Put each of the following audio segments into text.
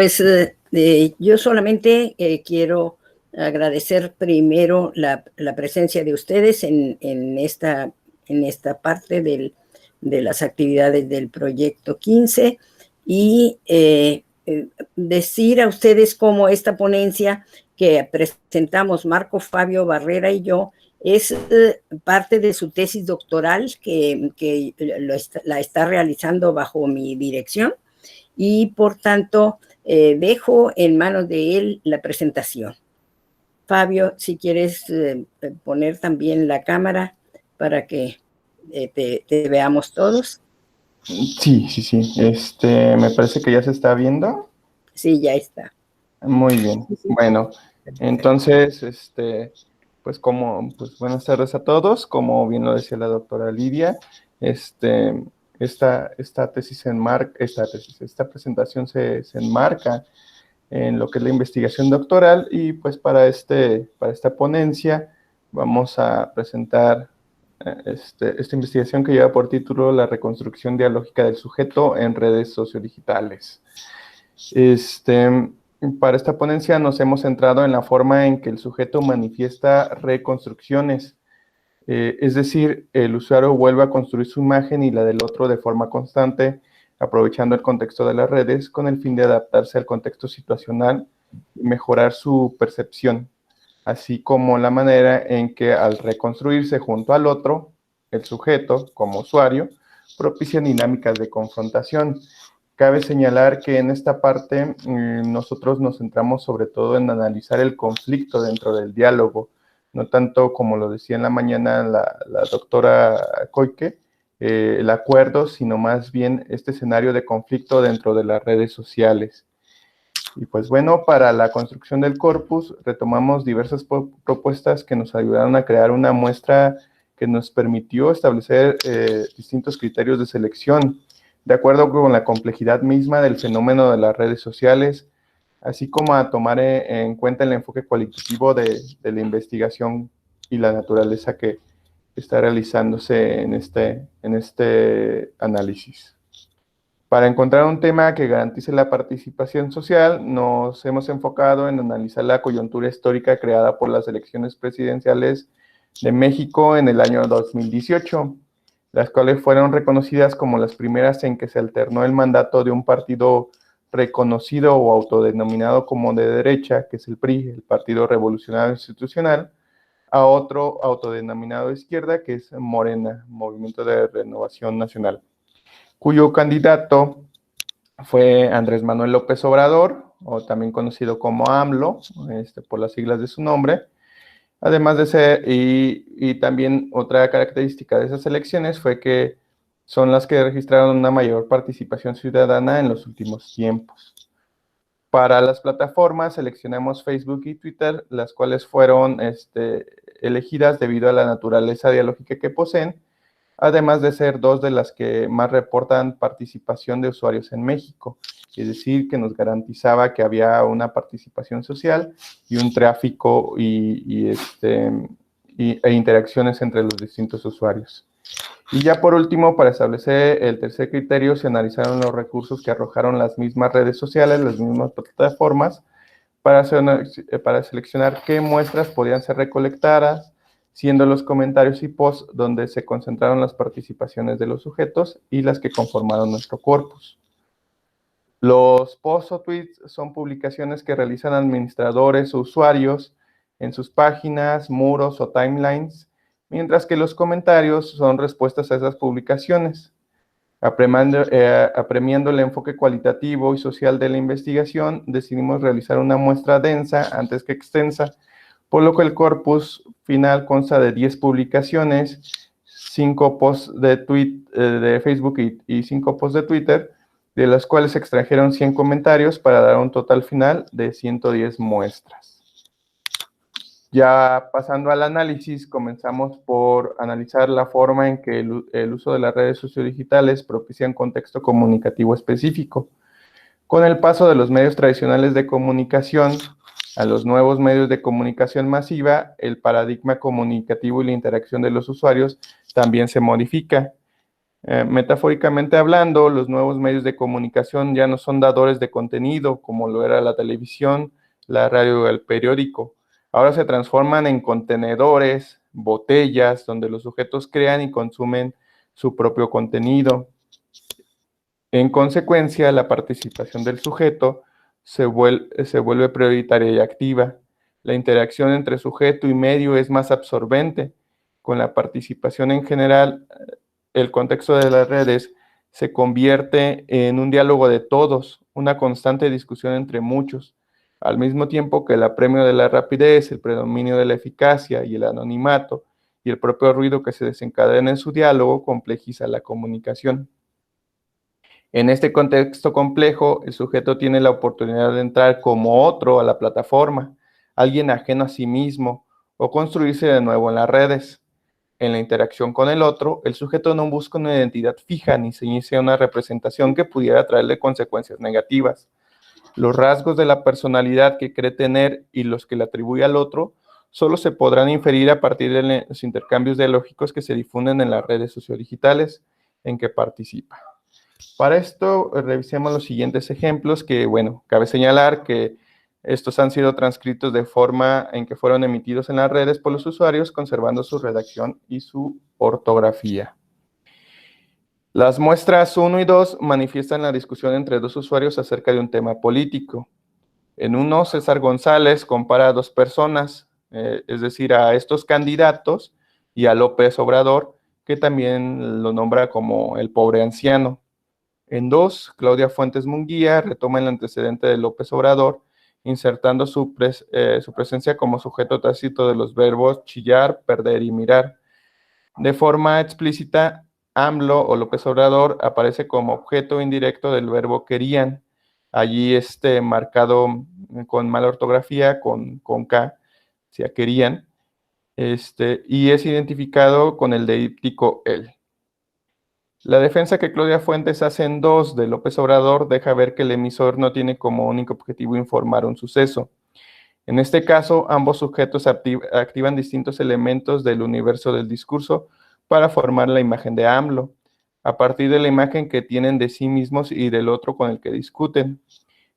Pues yo solamente quiero agradecer primero la presencia de ustedes en esta parte de las actividades del proyecto 15 y decir a ustedes cómo esta ponencia que presentamos Marco Fabio Barrera y yo es parte de su tesis doctoral que la está realizando bajo mi dirección y por tanto dejo en manos de él la presentación. Fabio, si quieres poner también la cámara para que te veamos todos. Sí. Me parece que ya se está viendo. Sí, ya está. Muy bien. Bueno, entonces, pues buenas tardes a todos. Como bien lo decía la doctora Lidia, esta presentación se enmarca en lo que es la investigación doctoral y pues para esta ponencia vamos a presentar esta investigación que lleva por título La reconstrucción dialógica del sujeto en redes sociodigitales. Para esta ponencia nos hemos centrado en la forma en que el sujeto manifiesta reconstrucciones, es decir, el usuario vuelve a construir su imagen y la del otro de forma constante, aprovechando el contexto de las redes con el fin de adaptarse al contexto situacional y mejorar su percepción, así como la manera en que al reconstruirse junto al otro, el sujeto, como usuario, propicia dinámicas de confrontación. Cabe señalar que en esta parte nosotros nos centramos sobre todo en analizar el conflicto dentro del diálogo, no tanto como lo decía en la mañana la doctora Koike, el acuerdo, sino más bien este escenario de conflicto dentro de las redes sociales. Y pues bueno, para la construcción del corpus retomamos diversas propuestas que nos ayudaron a crear una muestra que nos permitió establecer distintos criterios de selección, de acuerdo con la complejidad misma del fenómeno de las redes sociales, así como a tomar en cuenta el enfoque cualitativo de la investigación y la naturaleza que está realizándose en este análisis. Para encontrar un tema que garantice la participación social, nos hemos enfocado en analizar la coyuntura histórica creada por las elecciones presidenciales de México en el año 2018, las cuales fueron reconocidas como las primeras en que se alternó el mandato de un partido reconocido o autodenominado como de derecha, que es el PRI, el Partido Revolucionario Institucional, a otro autodenominado de izquierda, que es Morena, Movimiento de Renovación Nacional, cuyo candidato fue Andrés Manuel López Obrador, o también conocido como AMLO, por las siglas de su nombre. Además de ser, y también otra característica de esas elecciones fue que son las que registraron una mayor participación ciudadana en los últimos tiempos. Para las plataformas seleccionamos Facebook y Twitter, las cuales fueron elegidas debido a la naturaleza dialógica que poseen, además de ser dos de las que más reportan participación de usuarios en México, es decir, que nos garantizaba que había una participación social y un tráfico e interacciones entre los distintos usuarios. Y ya por último, para establecer el tercer criterio, se analizaron los recursos que arrojaron las mismas redes sociales, las mismas plataformas, para seleccionar qué muestras podían ser recolectadas, siendo los comentarios y posts donde se concentraron las participaciones de los sujetos y las que conformaron nuestro corpus. Los posts o tweets son publicaciones que realizan administradores o usuarios en sus páginas, muros o timelines, mientras que los comentarios son respuestas a esas publicaciones. Apremiando el enfoque cualitativo y social de la investigación, decidimos realizar una muestra densa antes que extensa, por lo que el corpus final consta de 10 publicaciones, 5 posts de Facebook y 5 posts de Twitter, de las cuales se extrajeron 100 comentarios para dar un total final de 110 muestras. Ya pasando al análisis, comenzamos por analizar la forma en que el uso de las redes sociodigitales propicia un contexto comunicativo específico. Con el paso de los medios tradicionales de comunicación a los nuevos medios de comunicación masiva, el paradigma comunicativo y la interacción de los usuarios también se modifica. Metafóricamente hablando, los nuevos medios de comunicación ya no son dadores de contenido, como lo era la televisión, la radio o el periódico. Ahora se transforman en contenedores, botellas, donde los sujetos crean y consumen su propio contenido. En consecuencia, la participación del sujeto se vuelve prioritaria y activa. La interacción entre sujeto y medio es más absorbente. Con la participación en general, el contexto de las redes se convierte en un diálogo de todos, una constante discusión entre muchos, al mismo tiempo que el apremio de la rapidez, el predominio de la eficacia y el anonimato y el propio ruido que se desencadena en su diálogo complejiza la comunicación. En este contexto complejo, el sujeto tiene la oportunidad de entrar como otro a la plataforma, alguien ajeno a sí mismo, o construirse de nuevo en las redes. En la interacción con el otro, el sujeto no busca una identidad fija ni se inicia una representación que pudiera traerle consecuencias negativas. Los rasgos de la personalidad que cree tener y los que le atribuye al otro solo se podrán inferir a partir de los intercambios dialógicos que se difunden en las redes sociodigitales en que participa. Para esto, revisemos los siguientes ejemplos que, bueno, cabe señalar que estos han sido transcritos de forma en que fueron emitidos en las redes por los usuarios, conservando su redacción y su ortografía. Las muestras 1 y 2 manifiestan la discusión entre dos usuarios acerca de un tema político. En uno, César González compara a dos personas, es decir, a estos candidatos y a López Obrador, que también lo nombra como el pobre anciano. En 2, Claudia Fuentes Munguía retoma el antecedente de López Obrador, insertando su presencia como sujeto tácito de los verbos chillar, perder y mirar. De forma explícita, AMLO o López Obrador aparece como objeto indirecto del verbo querían, allí marcado con mala ortografía, con K, si querían, y es identificado con el deíptico él. La defensa que Claudia Fuentes hace en 2 de López Obrador deja ver que el emisor no tiene como único objetivo informar un suceso. En este caso, ambos sujetos activan distintos elementos del universo del discurso para formar la imagen de AMLO, a partir de la imagen que tienen de sí mismos y del otro con el que discuten.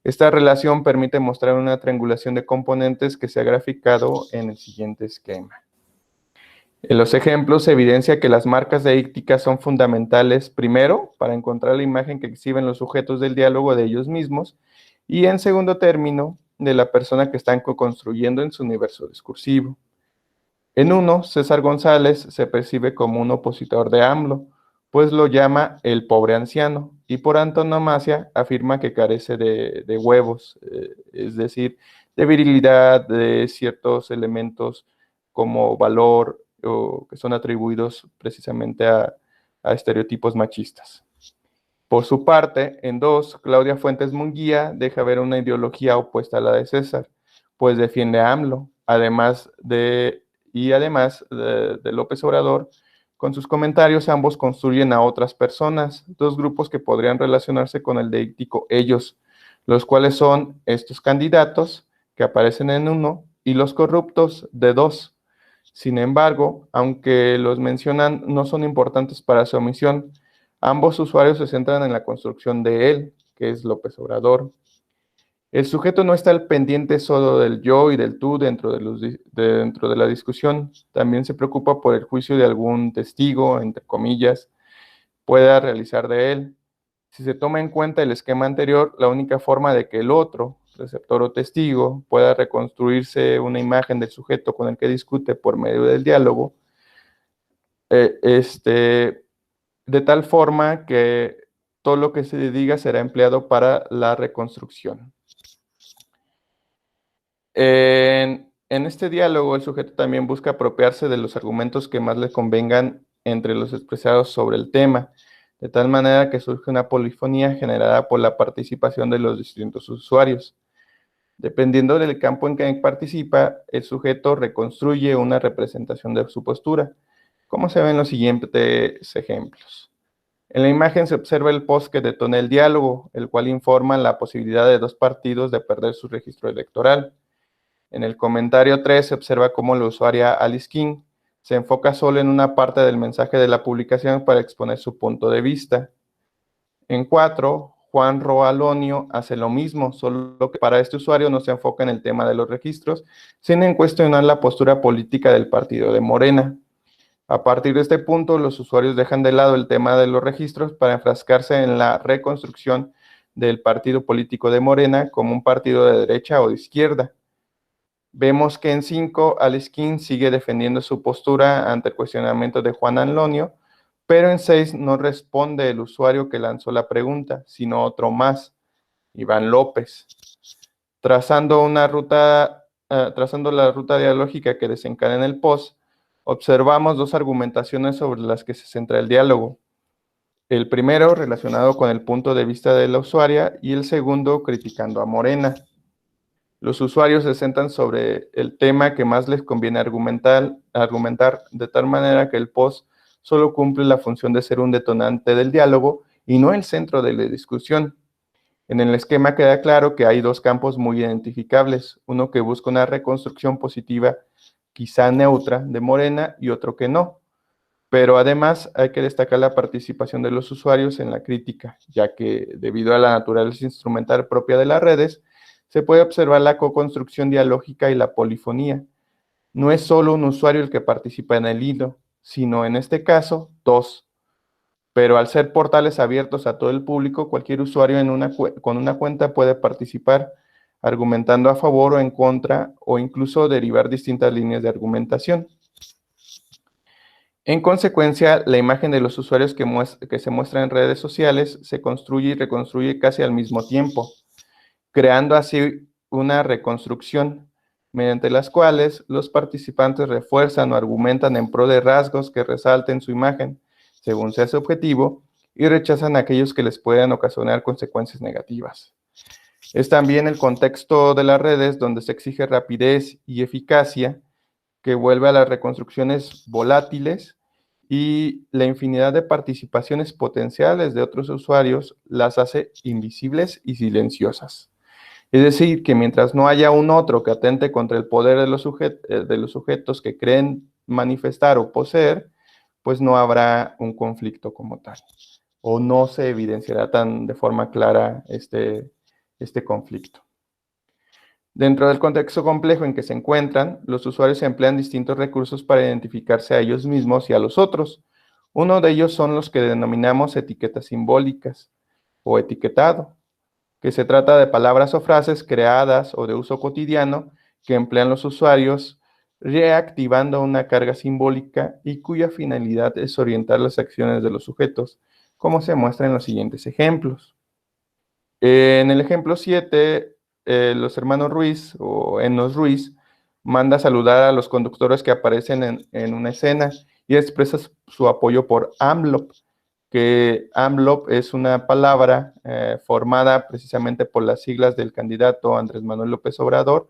Esta relación permite mostrar una triangulación de componentes que se ha graficado en el siguiente esquema. En los ejemplos se evidencia que las marcas deícticas son fundamentales, primero, para encontrar la imagen que exhiben los sujetos del diálogo de ellos mismos, y en segundo término, de la persona que están co-construyendo en su universo discursivo. En uno, César González se percibe como un opositor de AMLO, pues lo llama el pobre anciano, y por antonomasia afirma que carece de huevos, es decir, de virilidad, de ciertos elementos como valor, o que son atribuidos precisamente a estereotipos machistas. Por su parte, en 2, Claudia Fuentes Munguía deja ver una ideología opuesta a la de César, pues defiende a AMLO, además de López Obrador. Con sus comentarios, ambos construyen a otras personas, dos grupos que podrían relacionarse con el deíctico ellos, los cuales son estos candidatos que aparecen en 1 y los corruptos de 2. Sin embargo, aunque los mencionan, no son importantes para su omisión. Ambos usuarios se centran en la construcción de él, que es López Obrador. El sujeto no está al pendiente solo del yo y del tú dentro de la discusión. También se preocupa por el juicio de algún testigo, entre comillas, pueda realizar de él. Si se toma en cuenta el esquema anterior, la única forma de que el otro, receptor o testigo, pueda reconstruirse una imagen del sujeto con el que discute por medio del diálogo, de tal forma que todo lo que se diga será empleado para la reconstrucción. En este diálogo, el sujeto también busca apropiarse de los argumentos que más le convengan entre los expresados sobre el tema, de tal manera que surge una polifonía generada por la participación de los distintos usuarios. Dependiendo del campo en que participa, el sujeto reconstruye una representación de su postura, como se ve en los siguientes ejemplos. En la imagen se observa el post que detona el diálogo, el cual informa la posibilidad de dos partidos de perder su registro electoral. En el comentario 3 se observa cómo la usuaria Alice King Se enfoca solo en una parte del mensaje de la publicación para exponer su punto de vista. En 4, Juan Roalonio hace lo mismo, solo que para este usuario no se enfoca en el tema de los registros, sino en cuestionar la postura política del partido de Morena. A partir de este punto, los usuarios dejan de lado el tema de los registros para enfrascarse en la reconstrucción del partido político de Morena como un partido de derecha o de izquierda. Vemos que en 5, Aleskin sigue defendiendo su postura ante el cuestionamiento de Juan Anlonio, pero en 6 no responde el usuario que lanzó la pregunta, sino otro más, Iván López. Trazando la ruta dialógica que desencadena el post, observamos dos argumentaciones sobre las que se centra el diálogo. El primero relacionado con el punto de vista de la usuaria y el segundo criticando a Morena. Los usuarios se centran sobre el tema que más les conviene argumentar de tal manera que el post solo cumple la función de ser un detonante del diálogo y no el centro de la discusión. En el esquema queda claro que hay dos campos muy identificables, uno que busca una reconstrucción positiva, quizá neutra, de Morena y otro que no. Pero además hay que destacar la participación de los usuarios en la crítica, ya que debido a la naturaleza instrumental propia de las redes, se puede observar la co-construcción dialógica y la polifonía. No es solo un usuario el que participa en el hilo, sino en este caso, dos. Pero al ser portales abiertos a todo el público, cualquier usuario con una cuenta puede participar argumentando a favor o en contra o incluso derivar distintas líneas de argumentación. En consecuencia, la imagen de los usuarios que se muestra en redes sociales se construye y reconstruye casi al mismo tiempo, creando así una reconstrucción, mediante las cuales los participantes refuerzan o argumentan en pro de rasgos que resalten su imagen, según sea su objetivo, y rechazan a aquellos que les puedan ocasionar consecuencias negativas. Es también el contexto de las redes donde se exige rapidez y eficacia, que vuelve a las reconstrucciones volátiles, y la infinidad de participaciones potenciales de otros usuarios las hace invisibles y silenciosas. Es decir, que mientras no haya un otro que atente contra el poder de los sujetos que creen manifestar o poseer, pues no habrá un conflicto como tal, o no se evidenciará de forma clara este conflicto. Dentro del contexto complejo en que se encuentran, los usuarios emplean distintos recursos para identificarse a ellos mismos y a los otros. Uno de ellos son los que denominamos etiquetas simbólicas o etiquetado, que se trata de palabras o frases creadas o de uso cotidiano que emplean los usuarios reactivando una carga simbólica y cuya finalidad es orientar las acciones de los sujetos, como se muestra en los siguientes ejemplos. En el ejemplo 7, los hermanos Ruiz o Enos Ruiz manda saludar a los conductores que aparecen en una escena y expresa su apoyo por AMLOP, que AMLOP es una palabra formada precisamente por las siglas del candidato Andrés Manuel López Obrador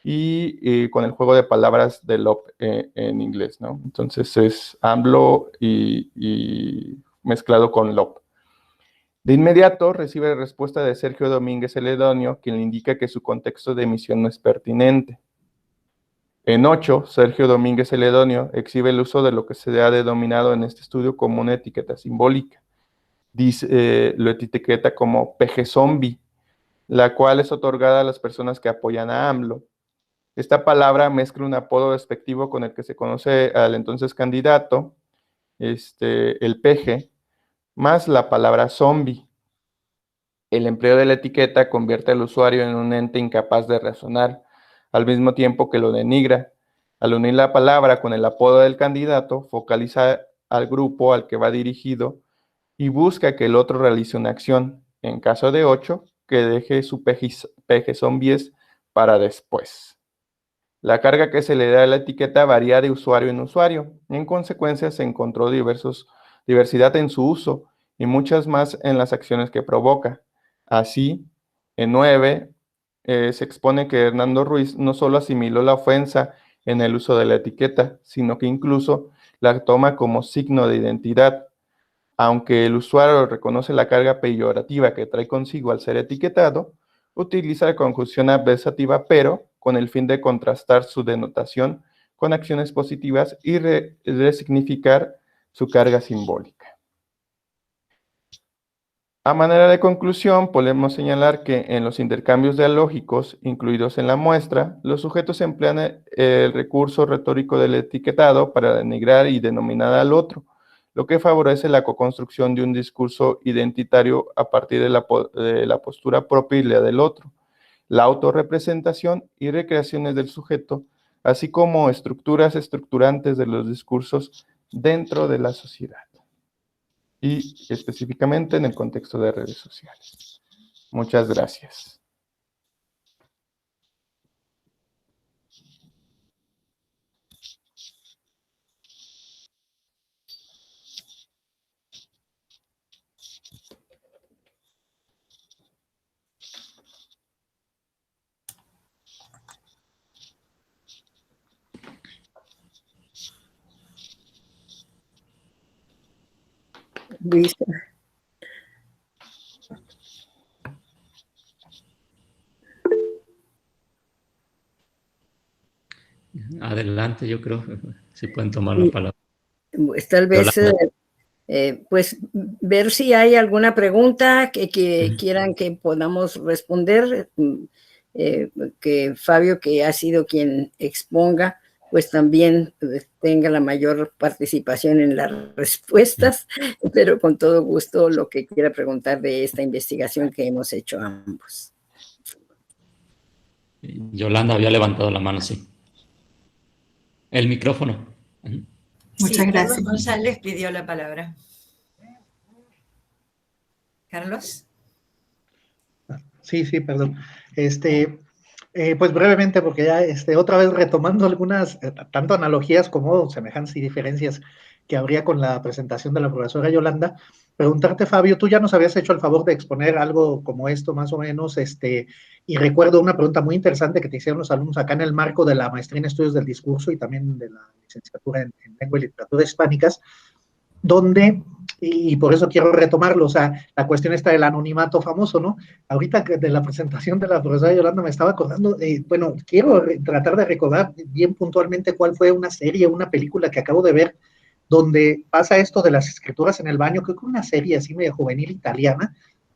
y con el juego de palabras de LOP en inglés, ¿no? Entonces es AMLO y mezclado con LOP. De inmediato recibe respuesta de Sergio Domínguez Celedonio, quien le indica que su contexto de emisión no es pertinente. En 8, Sergio Domínguez Celedonio exhibe el uso de lo que se ha denominado en este estudio como una etiqueta simbólica. Lo etiqueta como peje zombie, la cual es otorgada a las personas que apoyan a AMLO. Esta palabra mezcla un apodo despectivo con el que se conoce al entonces candidato, el peje, más la palabra zombie. El empleo de la etiqueta convierte al usuario en un ente incapaz de razonar, al mismo tiempo que lo denigra. Al unir la palabra con el apodo del candidato, focaliza al grupo al que va dirigido y busca que el otro realice una acción, en caso de 8, que deje su peje zombies para después. La carga que se le da a la etiqueta varía de usuario en usuario. En consecuencia, se encontró diversidad en su uso y muchas más en las acciones que provoca. Así, en 9, se expone que Hernando Ruiz no solo asimiló la ofensa en el uso de la etiqueta, sino que incluso la toma como signo de identidad. Aunque el usuario reconoce la carga peyorativa que trae consigo al ser etiquetado, utiliza la conjunción adversativa pero con el fin de contrastar su denotación con acciones positivas y resignificar su carga simbólica. A manera de conclusión, podemos señalar que en los intercambios dialógicos incluidos en la muestra, los sujetos emplean el recurso retórico del etiquetado para denigrar y denominar al otro, lo que favorece la coconstrucción de un discurso identitario a partir de la postura propia y la del otro, la autorrepresentación y recreaciones del sujeto, así como estructuras estructurantes de los discursos dentro de la sociedad, y específicamente en el contexto de redes sociales. Muchas gracias. Luisa. Adelante, yo creo, si pueden tomar la palabra. Pues tal vez, pues, ver si hay alguna pregunta que quieran que podamos responder, que Fabio, que ha sido quien exponga, pues también tenga la mayor participación en las respuestas, pero con todo gusto lo que quiera preguntar de esta investigación que hemos hecho ambos. Yolanda había levantado la mano, sí. El micrófono. Muchas gracias. Carlos González pidió la palabra. Carlos. Sí, perdón. Pues brevemente, porque ya otra vez retomando algunas, tanto analogías como semejanzas y diferencias que habría con la presentación de la profesora Yolanda, preguntarte, Fabio, tú ya nos habías hecho el favor de exponer algo como esto, más o menos, y recuerdo una pregunta muy interesante que te hicieron los alumnos acá en el marco de la maestría en estudios del discurso y también de la licenciatura en lengua y literatura hispánicas, donde, y por eso quiero retomarlo, o sea, la cuestión está del anonimato famoso, ¿no? Ahorita de la presentación de la profesora Yolanda me estaba acordando, bueno, quiero tratar de recordar bien puntualmente cuál fue una serie, una película que acabo de ver, donde pasa esto de las escrituras en el baño, creo que una serie así medio juvenil italiana,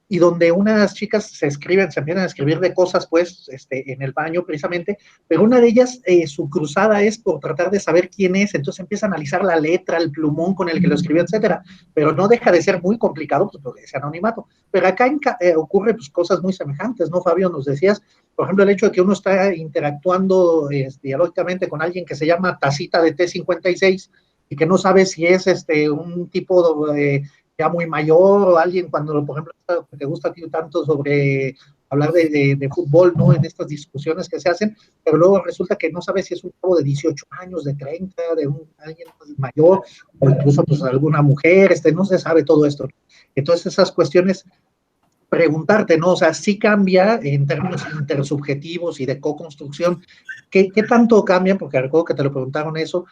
y donde unas chicas se empiezan a escribir de cosas, pues, en el baño precisamente, pero una de ellas, su cruzada es por tratar de saber quién es, entonces empieza a analizar la letra, el plumón con el que lo escribió, etcétera, pero no deja de ser muy complicado, pues, porque es anonimato. Pero acá ocurre, pues, cosas muy semejantes, ¿no, Fabio? Nos decías, por ejemplo, el hecho de que uno está interactuando dialógicamente con alguien que se llama Tacita de T56 y que no sabe si es un tipo de ya muy mayor, o alguien cuando, por ejemplo, te gusta a ti tanto sobre hablar de fútbol, ¿no? En estas discusiones que se hacen, pero luego resulta que no sabes si es un chavo de 18 años, de 30, de alguien mayor, o incluso pues alguna mujer, no se sabe todo esto. Entonces esas cuestiones, preguntarte, ¿no? O sea, sí cambia en términos intersubjetivos y de co-construcción. ¿Qué tanto cambian? Porque recuerdo que te lo preguntaron eso,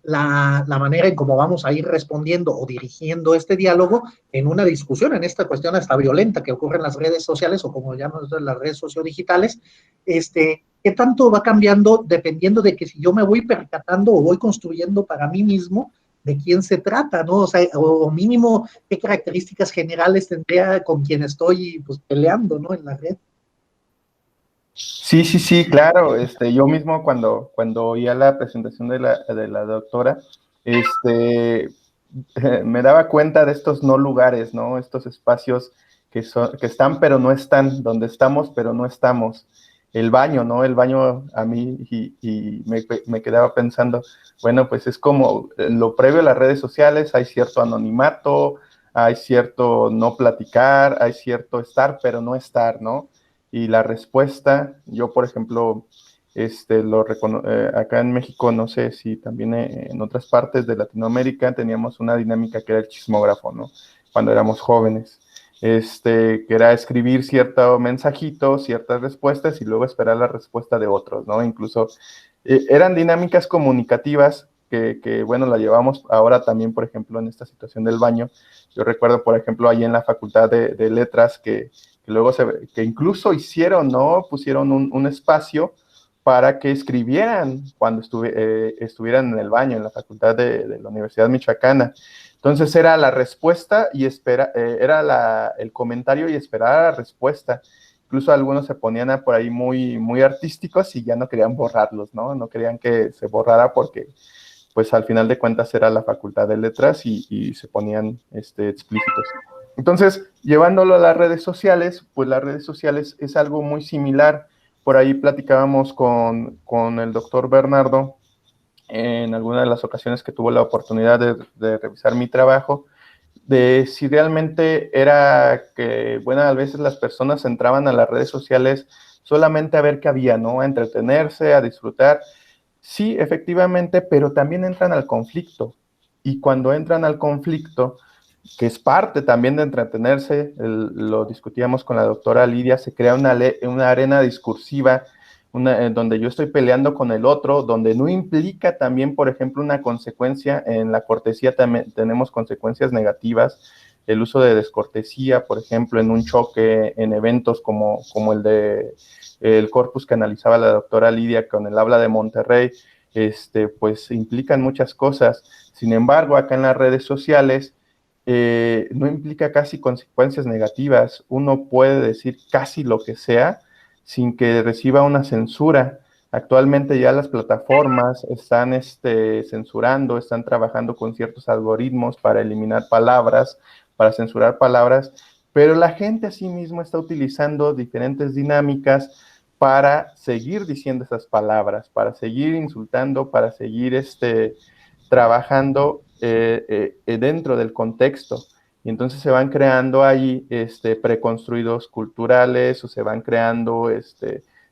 la manera en cómo vamos a ir respondiendo o dirigiendo este diálogo en una discusión, en esta cuestión hasta violenta que ocurre en las redes sociales o como llamamos las redes sociodigitales, ¿qué tanto va cambiando dependiendo de que si yo me voy percatando o voy construyendo para mí mismo de quién se trata, ¿no? O sea, o mínimo, qué características generales tendría con quien estoy pues, peleando, ¿no? En la red. Sí, claro. Yo mismo cuando oía la presentación de la doctora, me daba cuenta de estos no lugares, ¿no? Estos espacios que están pero no están, donde estamos pero no estamos. El baño, ¿no? El baño a mí, y me quedaba pensando, bueno, pues es como lo previo a las redes sociales, hay cierto anonimato, hay cierto no platicar, hay cierto estar pero no estar, ¿no? Y la respuesta, yo por ejemplo, acá en México, no sé si también en otras partes de Latinoamérica teníamos una dinámica que era el chismógrafo, ¿no? Cuando éramos jóvenes, que era escribir cierto mensajito, ciertas respuestas y luego esperar la respuesta de otros, ¿no? Incluso eran dinámicas comunicativas que, bueno, la llevamos ahora también, por ejemplo, en esta situación del baño. Yo recuerdo, por ejemplo, ahí en la Facultad de Letras que luego que incluso hicieron, ¿no? Pusieron un espacio para que escribieran cuando estuvieran en el baño en la facultad de la Universidad Michoacana. Entonces era la respuesta y era el comentario y esperar la respuesta. Incluso algunos se ponían por ahí muy, muy artísticos y ya no querían borrarlos, ¿no? No querían que se borrara porque, pues, al final de cuentas era la facultad de letras y se ponían explícitos. Entonces, llevándolo a las redes sociales, pues las redes sociales es algo muy similar. Por ahí platicábamos con el doctor Bernardo en alguna de las ocasiones que tuvo la oportunidad de revisar mi trabajo, de si realmente era que, bueno, a veces las personas entraban a las redes sociales solamente a ver qué había, ¿no? A entretenerse, a disfrutar. Sí, efectivamente, pero también entran al conflicto. Y cuando entran al conflicto, que es parte también de entretenerse, lo discutíamos con la doctora Lidia, se crea una arena discursiva donde yo estoy peleando con el otro, donde no implica también, por ejemplo, una consecuencia. En la cortesía también tenemos consecuencias negativas, el uso de descortesía, por ejemplo, en un choque, en eventos como el corpus que analizaba la doctora Lidia con el habla de Monterrey, pues implican muchas cosas. Sin embargo, acá en las redes sociales, no implica casi consecuencias negativas. Uno puede decir casi lo que sea sin que reciba una censura. Actualmente ya las plataformas están censurando, están trabajando con ciertos algoritmos para eliminar palabras, para censurar palabras, pero la gente asimismo está utilizando diferentes dinámicas para seguir diciendo esas palabras, para seguir insultando, para seguir trabajando dentro del contexto. Y entonces se van creando ahí preconstruidos culturales, o se van creando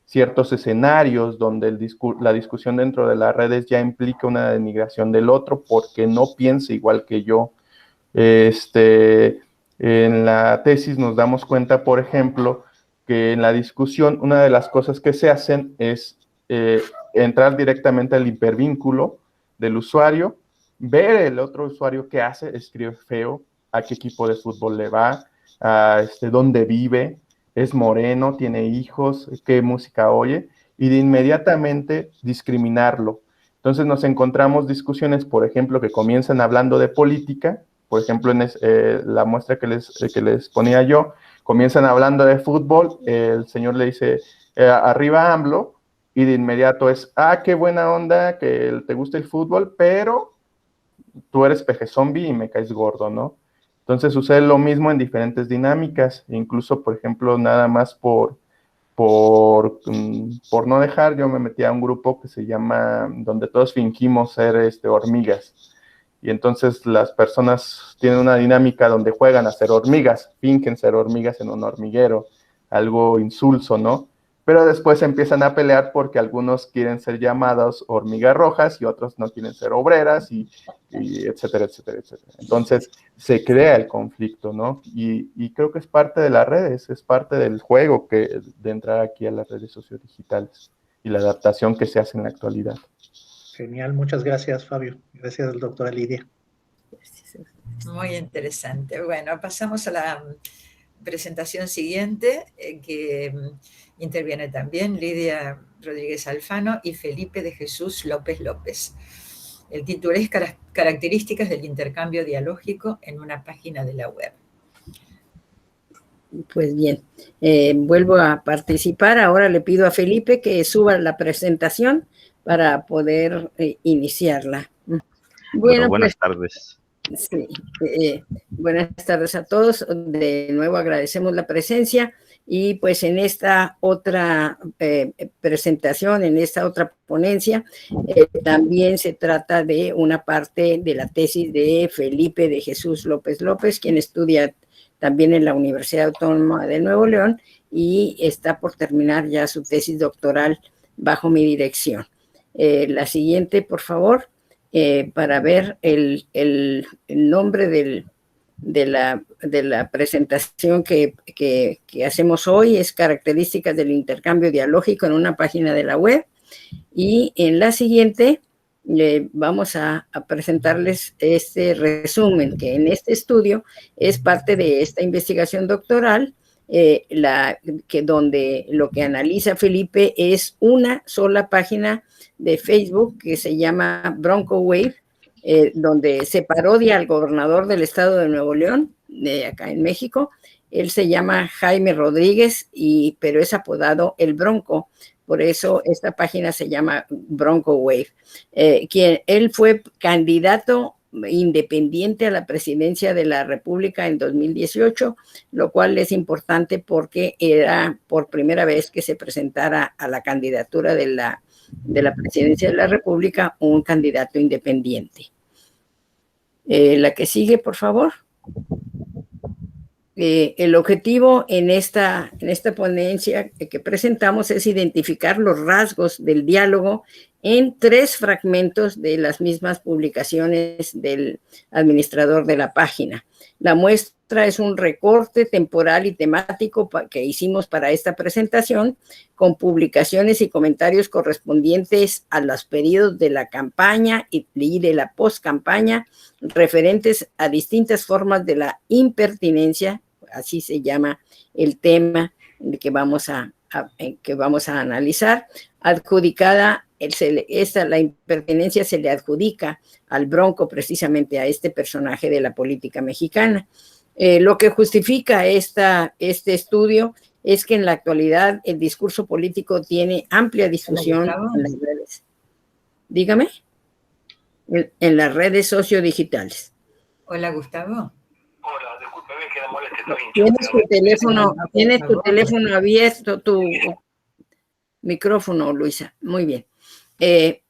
ciertos escenarios donde la discusión dentro de las redes ya implica una denigración del otro porque no piensa igual que yo. En la tesis nos damos cuenta, por ejemplo, que en la discusión una de las cosas que se hacen es entrar directamente al hipervínculo del usuario, ver el otro usuario qué hace, escribe feo, a qué equipo de fútbol le va, a dónde vive, es moreno, tiene hijos, qué música oye, y de inmediatamente discriminarlo. Entonces nos encontramos discusiones, por ejemplo, que comienzan hablando de política, por ejemplo, en la muestra que les ponía yo, comienzan hablando de fútbol, el señor le dice, arriba AMLO, y de inmediato es, qué buena onda, que te gusta el fútbol, pero tú eres peje zombie y me caes gordo, ¿no? Entonces sucede lo mismo en diferentes dinámicas, incluso, por ejemplo, nada más por no dejar, yo me metí a un grupo que se llama, donde todos fingimos ser hormigas, y entonces las personas tienen una dinámica donde juegan a ser hormigas, fingen ser hormigas en un hormiguero, algo insulso, ¿no? Pero después empiezan a pelear porque algunos quieren ser llamados hormigas rojas y otros no quieren ser obreras y etcétera, etcétera, etcétera. Entonces se crea el conflicto, ¿no? Y creo que es parte de las redes, es parte del juego de entrar aquí a las redes sociodigitales y la adaptación que se hace en la actualidad. Genial, muchas gracias, Fabio. Gracias, doctora Lidia. Muy interesante. Bueno, pasamos a la presentación siguiente, que interviene también Lidia Rodríguez Alfano y Felipe de Jesús López López. El título es Características del intercambio dialógico en una página de la web. Pues bien, vuelvo a participar. Ahora le pido a Felipe que suba la presentación para poder iniciarla. Bueno, buenas tardes. Sí, buenas tardes a todos. De nuevo agradecemos la presencia y pues en esta otra presentación, en esta otra ponencia, también se trata de una parte de la tesis de Felipe de Jesús López López, quien estudia también en la Universidad Autónoma de Nuevo León y está por terminar ya su tesis doctoral bajo mi dirección. La siguiente, por favor, para ver el nombre de la presentación que hacemos hoy, es Características del intercambio dialógico en una página de la web. Y en la siguiente vamos a presentarles este resumen, que en este estudio es parte de esta investigación doctoral donde lo que analiza Felipe es una sola página de Facebook que se llama Bronco Wave, donde se parodia al gobernador del estado de Nuevo León, de acá en México. Él se llama Jaime Rodríguez, pero es apodado El Bronco. Por eso esta página se llama Bronco Wave. Él fue candidato independiente a la presidencia de la República en 2018, lo cual es importante porque era por primera vez que se presentara a la candidatura de la presidencia de la República un candidato independiente. La que sigue, por favor. El objetivo en esta ponencia que presentamos es identificar los rasgos del diálogo en 3 fragmentos de las mismas publicaciones del administrador de la página. La muestra es un recorte temporal y temático que hicimos para esta presentación, con publicaciones y comentarios correspondientes a los periodos de la campaña y de la post-campaña, referentes a distintas formas de la impertinencia, así se llama el tema que vamos a analizar, adjudicada. La impertinencia se le adjudica al Bronco, precisamente a este personaje de la política mexicana. Lo que justifica este estudio es que en la actualidad el discurso político tiene amplia difusión en las redes. Dígame. En las redes sociodigitales. Hola, Gustavo. Hola, discúlpeme que le moleste. Tienes tu teléfono abierto, tu micrófono, Luisa. Muy bien.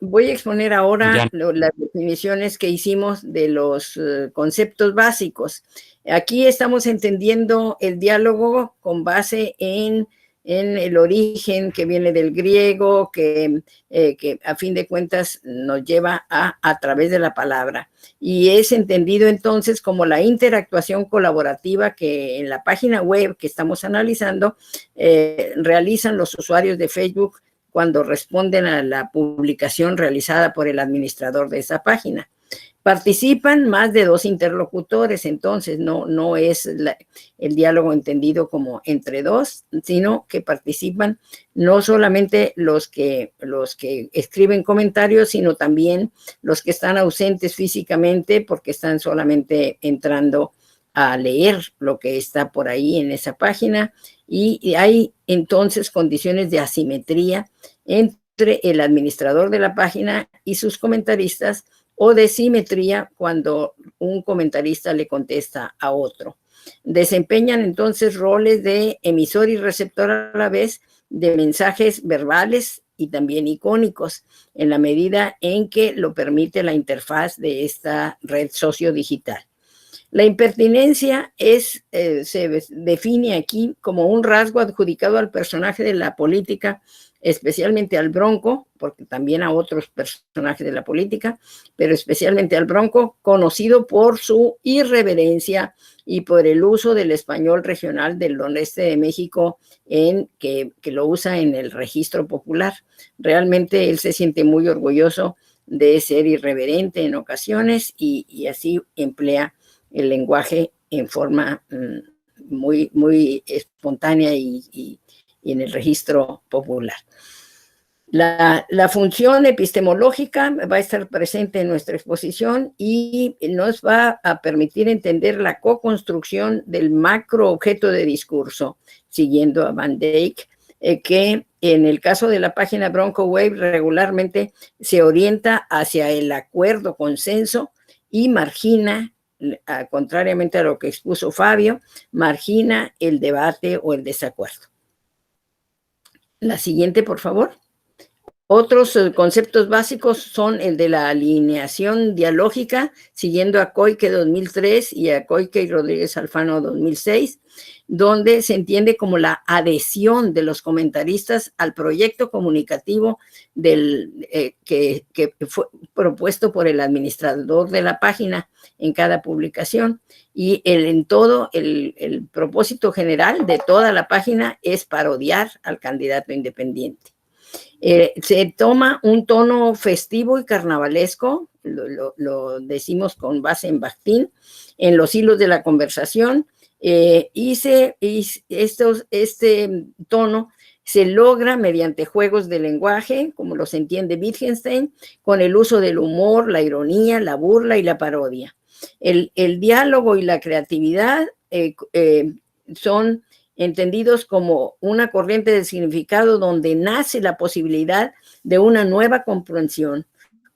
Voy a exponer ahora las definiciones que hicimos de los conceptos básicos. Aquí estamos entendiendo el diálogo con base en el origen que viene del griego, que a fin de cuentas nos lleva a través de la palabra. Y es entendido entonces como la interactuación colaborativa que en la página web que estamos analizando realizan los usuarios de Facebook cuando responden a la publicación realizada por el administrador de esa página. Participan más de 2 interlocutores, entonces no es el diálogo entendido como entre 2, sino que participan no solamente los que escriben comentarios, sino también los que están ausentes físicamente porque están solamente entrando a leer lo que está por ahí en esa página, y hay entonces condiciones de asimetría entre el administrador de la página y sus comentaristas, o de simetría cuando un comentarista le contesta a otro. Desempeñan entonces roles de emisor y receptor a la vez de mensajes verbales y también icónicos, en la medida en que lo permite la interfaz de esta red sociodigital. La impertinencia se define aquí como un rasgo adjudicado al personaje de la política, especialmente al Bronco, porque también a otros personajes de la política, pero especialmente al Bronco, conocido por su irreverencia y por el uso del español regional del noreste de México, que lo usa en el registro popular. Realmente él se siente muy orgulloso de ser irreverente en ocasiones y así emplea el lenguaje en forma muy, muy espontánea y en el registro popular. La función epistemológica va a estar presente en nuestra exposición y nos va a permitir entender la co-construcción del macro objeto de discurso, siguiendo a Van Dijk, que en el caso de la página Bronco Wave regularmente se orienta hacia el acuerdo, consenso, y margina, contrariamente a lo que expuso Fabio, margina el debate o el desacuerdo. La siguiente, por favor. Otros conceptos básicos son el de la alineación dialógica, siguiendo a Koike 2003 y a Koike y Rodríguez Alfano 2006, donde se entiende como la adhesión de los comentaristas al proyecto comunicativo que fue propuesto por el administrador de la página en cada publicación. Y el propósito general de toda la página es parodiar al candidato independiente. Se toma un tono festivo y carnavalesco, lo decimos con base en Bakhtin, en los hilos de la conversación, Este tono se logra mediante juegos de lenguaje, como los entiende Wittgenstein, con el uso del humor, la ironía, la burla y la parodia. El diálogo y la creatividad son entendidos como una corriente de significado donde nace la posibilidad de una nueva comprensión,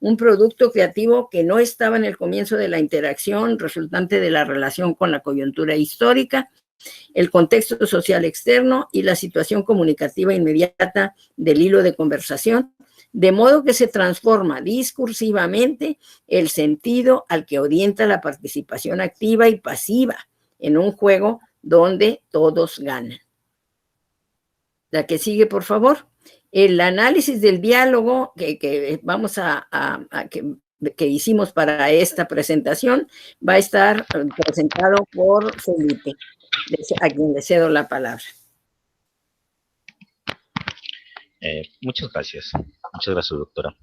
un producto creativo que no estaba en el comienzo de la interacción resultante de la relación con la coyuntura histórica, el contexto social externo y la situación comunicativa inmediata del hilo de conversación, de modo que se transforma discursivamente el sentido al que orienta la participación activa y pasiva en un juego donde todos ganan. La que sigue, por favor. El análisis del diálogo que hicimos para esta presentación va a estar presentado por Felipe, a quien le cedo la palabra. Muchas gracias, doctora.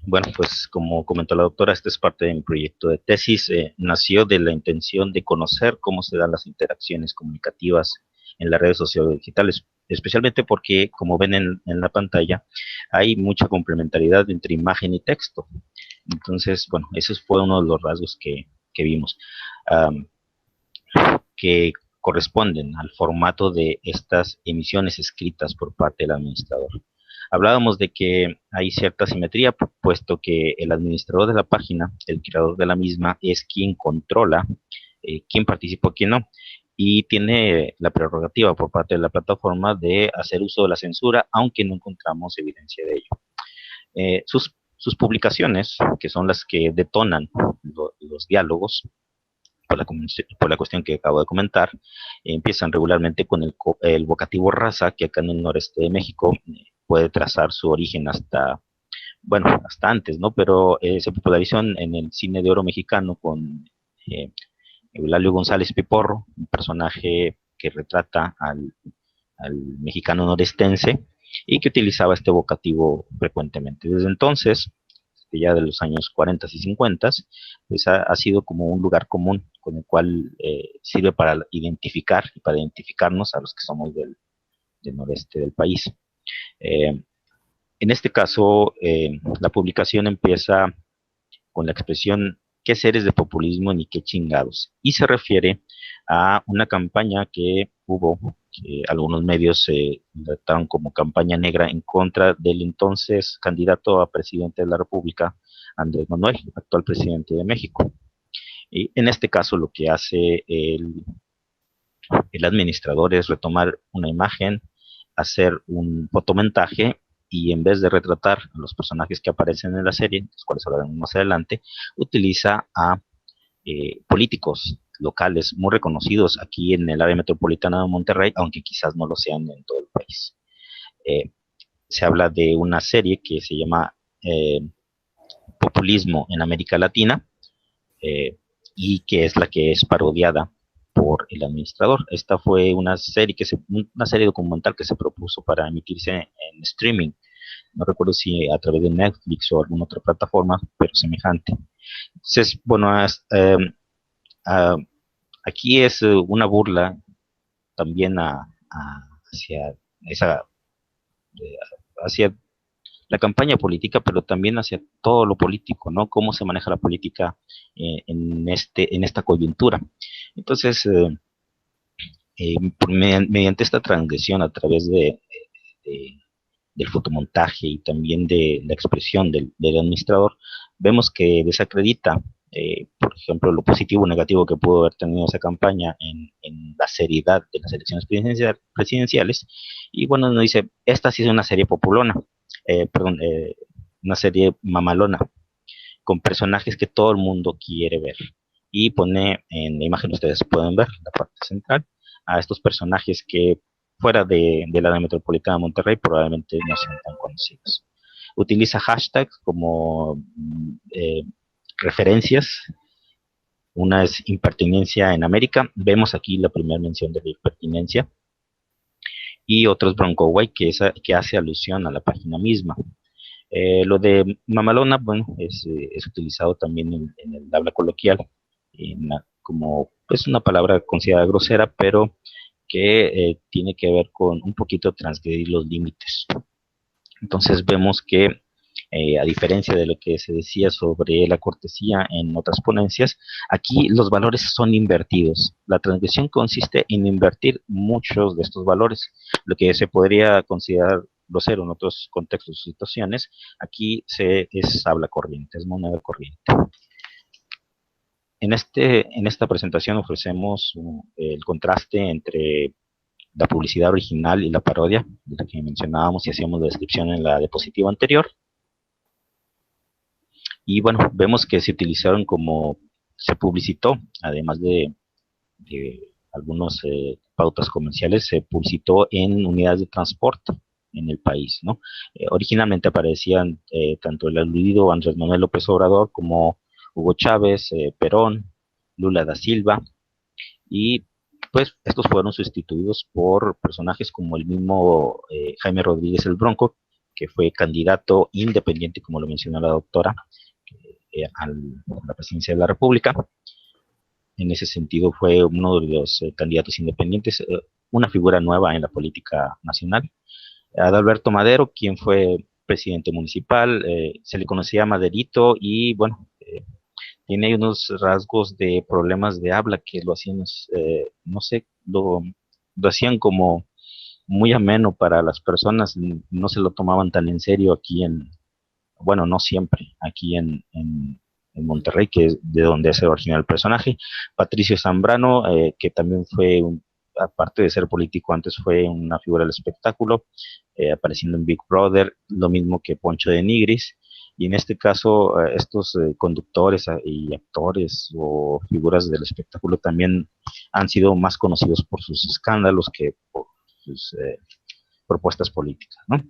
Bueno, pues como comentó la doctora, este es parte de mi proyecto de tesis. Nació de la intención de conocer cómo se dan las interacciones comunicativas en las redes sociales digitales, especialmente porque, como ven en la pantalla, hay mucha complementariedad entre imagen y texto. Entonces, bueno, ese fue uno de los rasgos que vimos, que corresponden al formato de estas emisiones escritas por parte del administrador. Hablábamos de que hay cierta simetría, puesto que el administrador de la página, el creador de la misma, es quien controla quién participó, quién no, y tiene la prerrogativa por parte de la plataforma de hacer uso de la censura, aunque no encontramos evidencia de ello. Sus publicaciones, que son las que detonan los diálogos, por la cuestión que acabo de comentar, empiezan regularmente con el vocativo raza, que acá en el noreste de México puede trazar su origen hasta antes, ¿no? Pero se popularizó en el cine de oro mexicano con Eulalio González Piporro, un personaje que retrata al mexicano norestense y que utilizaba este vocativo frecuentemente. Desde entonces, ya de los años 40 y 50, pues ha sido como un lugar común con el cual sirve para identificar y para identificarnos a los que somos del noreste del país. En este caso, la publicación empieza con la expresión ¿qué seres de populismo ni qué chingados? Y se refiere a una campaña que hubo, que algunos medios trataron como campaña negra en contra del entonces candidato a presidente de la República, Andrés Manuel, actual presidente de México. Y en este caso lo que hace el administrador es retomar una imagen, hacer un fotomontaje y en vez de retratar a los personajes que aparecen en la serie, los cuales hablaremos más adelante, utiliza a políticos locales muy reconocidos aquí en el área metropolitana de Monterrey, aunque quizás no lo sean en todo el país. Se habla de una serie que se llama Populismo en América Latina, y que es la que es parodiada por el administrador. Esta fue una serie documental que se propuso para emitirse en streaming. No recuerdo si a través de Netflix o alguna otra plataforma, pero semejante. Entonces, bueno, aquí es una burla también hacia la campaña política, pero también hacia todo lo político, ¿no? Cómo se maneja la política en esta coyuntura. Entonces, mediante esta transgresión a través del fotomontaje y también de la expresión del administrador, vemos que desacredita, por ejemplo, lo positivo o negativo que pudo haber tenido esa campaña en la seriedad de las elecciones presidenciales, y bueno, nos dice, esta sí es una serie populona, una serie mamalona, con personajes que todo el mundo quiere ver, y pone en la imagen, ustedes pueden ver la parte central, a estos personajes que fuera del área metropolitana de Monterrey probablemente no sean tan conocidos. Utiliza hashtags como referencias. Una es impertinencia en América, vemos aquí la primera mención de la impertinencia, y otro es Bronco White, que hace alusión a la página misma. Lo de mamalona, bueno, es utilizado también en el habla coloquial como pues una palabra considerada grosera, pero que tiene que ver con un poquito transgredir los límites. Entonces vemos que a diferencia de lo que se decía sobre la cortesía en otras ponencias, aquí los valores son invertidos. La transgresión consiste en invertir muchos de estos valores. Lo que se podría considerar grosero en otros contextos o situaciones, aquí es habla corriente, es moneda corriente. En esta presentación ofrecemos el contraste entre la publicidad original y la parodia, de la que mencionábamos y hacíamos la descripción en la diapositiva anterior. Y bueno, vemos que se publicitó, además de algunas pautas comerciales, se publicitó en unidades de transporte en el país, ¿no? Originalmente aparecían tanto el aludido Andrés Manuel López Obrador como Hugo Chávez, Perón, Lula da Silva, y pues estos fueron sustituidos por personajes como el mismo Jaime Rodríguez el Bronco, que fue candidato independiente, como lo mencionó la doctora, a la presidencia de la República. En ese sentido fue uno de los candidatos independientes, una figura nueva en la política nacional. Adalberto Madero, quien fue presidente municipal, se le conocía Maderito y bueno, tiene unos rasgos de problemas de habla que lo hacían, no sé, lo hacían como muy ameno para las personas, no se lo tomaban tan en serio aquí bueno, no siempre, aquí en Monterrey, que es de donde se originó el personaje. Patricio Zambrano, que también fue, aparte de ser político, antes fue una figura del espectáculo, apareciendo en Big Brother, lo mismo que Poncho de Nigris. Y en este caso, estos conductores y actores o figuras del espectáculo también han sido más conocidos por sus escándalos que por sus propuestas políticas, ¿no?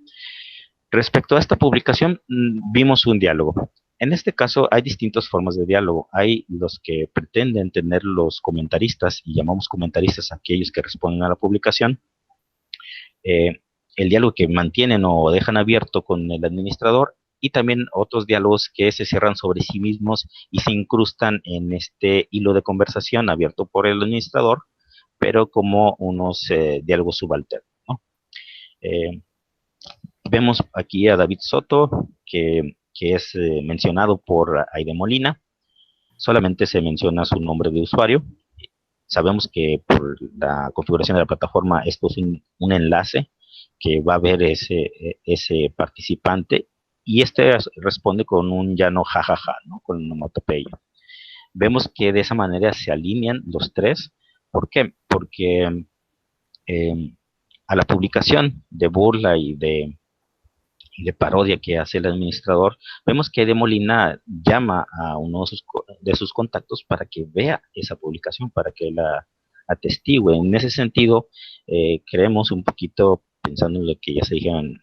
Respecto a esta publicación, vimos un diálogo. En este caso hay distintas formas de diálogo. Hay los que pretenden tener los comentaristas, y llamamos comentaristas a aquellos que responden a la publicación, el diálogo que mantienen o dejan abierto con el administrador, y también otros diálogos que se cierran sobre sí mismos y se incrustan en este hilo de conversación abierto por el administrador, pero como unos diálogos subalternos, ¿no? Vemos aquí a David Soto, que es mencionado por Aide Molina. Solamente se menciona su nombre de usuario. Sabemos que por la configuración de la plataforma esto es un enlace que va a ver ese participante, y este responde con un llano jajaja, ¿no? Con una onomatopeya. Vemos que de esa manera se alinean los tres. ¿Por qué? Porque a la publicación de burla y de parodia que hace el administrador, vemos que de Molina llama a uno de sus contactos para que vea esa publicación, para que la atestigue. En ese sentido, creemos un poquito, pensando en lo que ya se dijeron en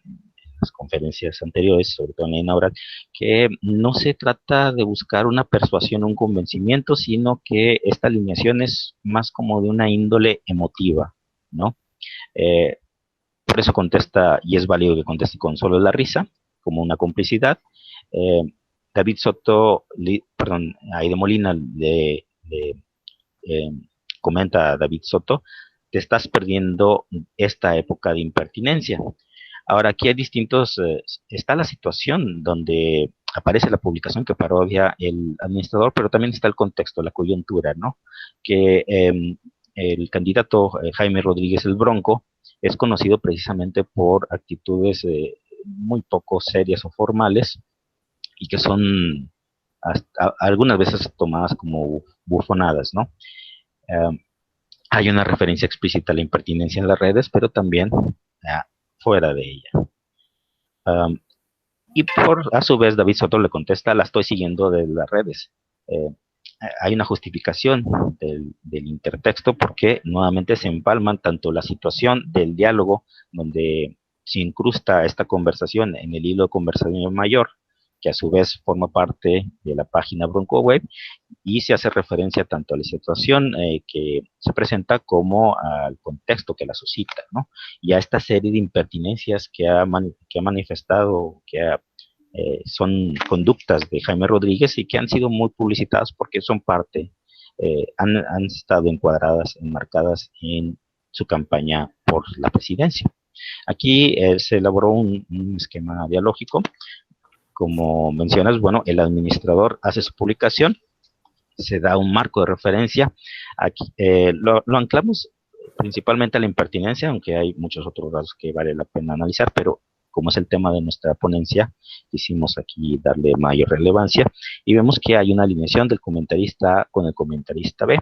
las conferencias anteriores, sobre todo en la inaugural, que no se trata de buscar una persuasión o un convencimiento, sino que esta alineación es más como de una índole emotiva, ¿no? Por eso contesta, y es válido que conteste con solo la risa, como una complicidad. David Soto, Aide Molina le comenta a David Soto: te estás perdiendo esta época de impertinencia. Ahora, aquí hay distintos, está la situación donde aparece la publicación que parodia el administrador, pero también está el contexto, la coyuntura, ¿no? Que el candidato Jaime Rodríguez el Bronco es conocido precisamente por actitudes muy poco serias o formales, y que son algunas veces tomadas como bufonadas, ¿no? Hay una referencia explícita a la impertinencia en las redes, pero también fuera de ella. Y a su vez David Soto le contesta: la estoy siguiendo de las redes. Hay una justificación del intertexto, porque nuevamente se empalman tanto la situación del diálogo, donde se incrusta esta conversación en el hilo de conversación mayor, que a su vez forma parte de la página Bronco Web, y se hace referencia tanto a la situación que se presenta como al contexto que la suscita, ¿no? Y a esta serie de impertinencias que ha manifestado, son conductas de Jaime Rodríguez y que han sido muy publicitadas porque son parte han estado enmarcadas en su campaña por la presidencia. Aquí se elaboró un esquema dialógico. Como mencionas, bueno, el administrador hace su publicación, se da un marco de referencia. Aquí lo anclamos principalmente a la impertinencia, aunque hay muchos otros rasgos que vale la pena analizar, pero como es el tema de nuestra ponencia, quisimos aquí darle mayor relevancia, y vemos que hay una alineación del comentarista A con el comentarista B.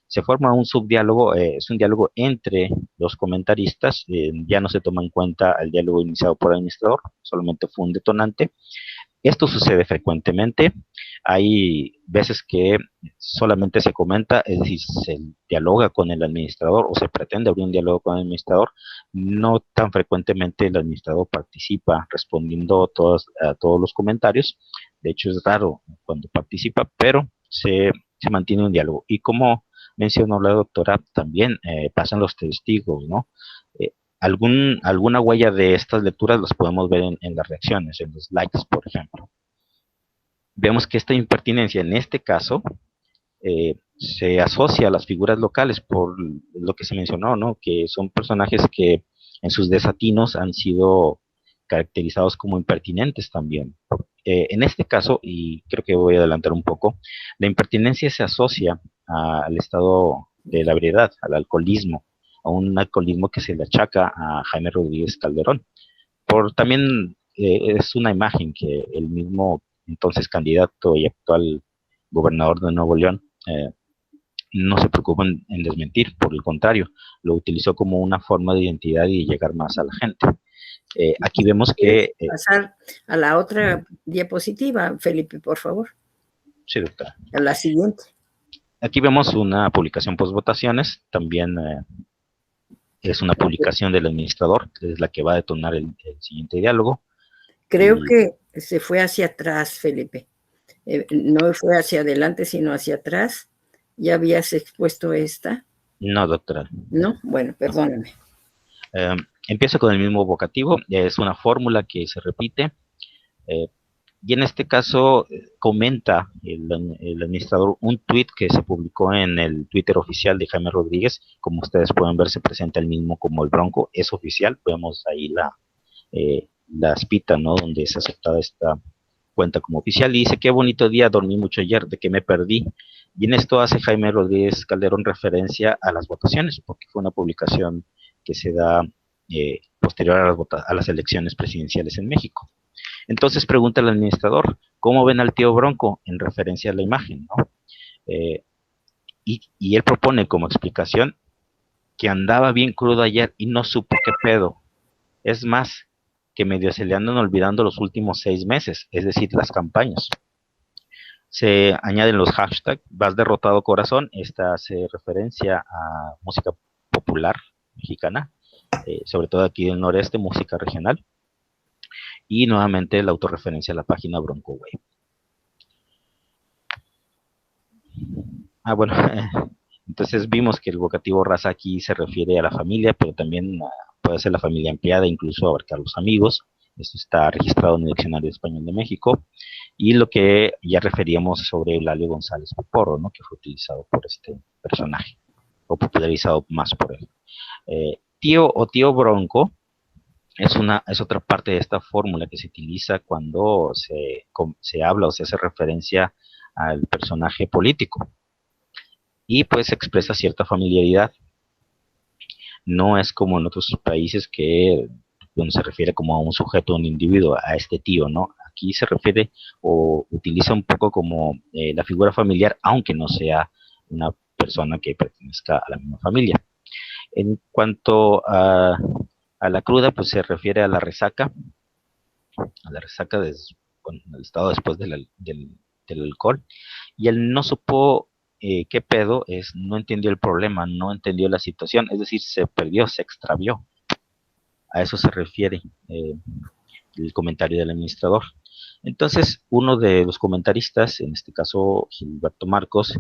Se forma un subdiálogo, es un diálogo entre los comentaristas, ya no se toma en cuenta el diálogo iniciado por el administrador, solamente fue un detonante. Esto sucede frecuentemente, hay veces que solamente se comenta, es decir, se dialoga con el administrador o se pretende abrir un diálogo con el administrador, no tan frecuentemente el administrador participa respondiendo a todos los comentarios, de hecho es raro cuando participa, pero se mantiene un diálogo. Y como mencionó la doctora, también pasan los testigos, ¿no? Alguna huella de estas lecturas las podemos ver en las reacciones, en los likes, por ejemplo. Vemos que esta impertinencia, en este caso, se asocia a las figuras locales por lo que se mencionó, ¿no? Que son personajes que en sus desatinos han sido caracterizados como impertinentes también. En este caso, y creo que voy a adelantar un poco, la impertinencia se asocia al estado de la ebriedad, al alcoholismo, a un alcoholismo que se le achaca a Jaime Rodríguez Calderón. También es una imagen que el mismo entonces candidato y actual gobernador de Nuevo León no se preocupó en desmentir, por el contrario, lo utilizó como una forma de identidad y llegar más a la gente. Aquí vemos que... pasar a la otra diapositiva, Felipe, por favor. Sí, doctora. A la siguiente. Aquí vemos una publicación post votaciones, también es una publicación del administrador, que es la que va a detonar el siguiente diálogo. Creo que se fue hacia atrás, Felipe. No fue hacia adelante, sino hacia atrás. ¿Ya habías expuesto esta? No, doctora. No, bueno, perdóname. Empiezo con el mismo vocativo, es una fórmula que se repite, y en este caso comenta el administrador un tuit que se publicó en el Twitter oficial de Jaime Rodríguez. Como ustedes pueden ver, se presenta el mismo como el Bronco, es oficial, vemos ahí la espita, ¿no? Donde es aceptada esta cuenta como oficial, y dice: qué bonito día, dormí mucho ayer, de que me perdí. Y en esto hace Jaime Rodríguez Calderón referencia a las votaciones, porque fue una publicación que se da posterior a las elecciones presidenciales en México. Entonces pregunta al administrador: ¿cómo ven al tío Bronco? En referencia a la imagen, ¿no? Y él propone como explicación que andaba bien crudo ayer y no supo qué pedo. Es más, que medio se le andan olvidando los últimos 6 meses, es decir, las campañas. Se añaden los hashtags: vas derrotado corazón, esta hace referencia a música popular mexicana, sobre todo aquí del noreste, música regional, y nuevamente la autorreferencia a la página Bronco Wave. Bueno, entonces vimos que el vocativo raza aquí se refiere a la familia, pero también puede ser la familia ampliada, incluso abarcar los amigos. Esto está registrado en el Diccionario Español de México, y lo que ya referíamos sobre Eulalio González Piporro, ¿no? Que fue utilizado por este personaje, o popularizado más por él. Tío o tío Bronco es otra parte de esta fórmula que se utiliza cuando se habla o se hace referencia al personaje político, y pues expresa cierta familiaridad. No es como en otros países donde se refiere como a un sujeto, un individuo, a este tío, ¿no? Aquí se refiere o utiliza un poco como la figura familiar, aunque no sea una persona que pertenezca a la misma familia. En cuanto a la cruda, pues se refiere a la resaca del estado después del alcohol, y él no supo qué pedo, no entendió el problema, no entendió la situación, es decir, se perdió, se extravió. A eso se refiere el comentario del administrador. Entonces, uno de los comentaristas, en este caso Gilberto Marcos,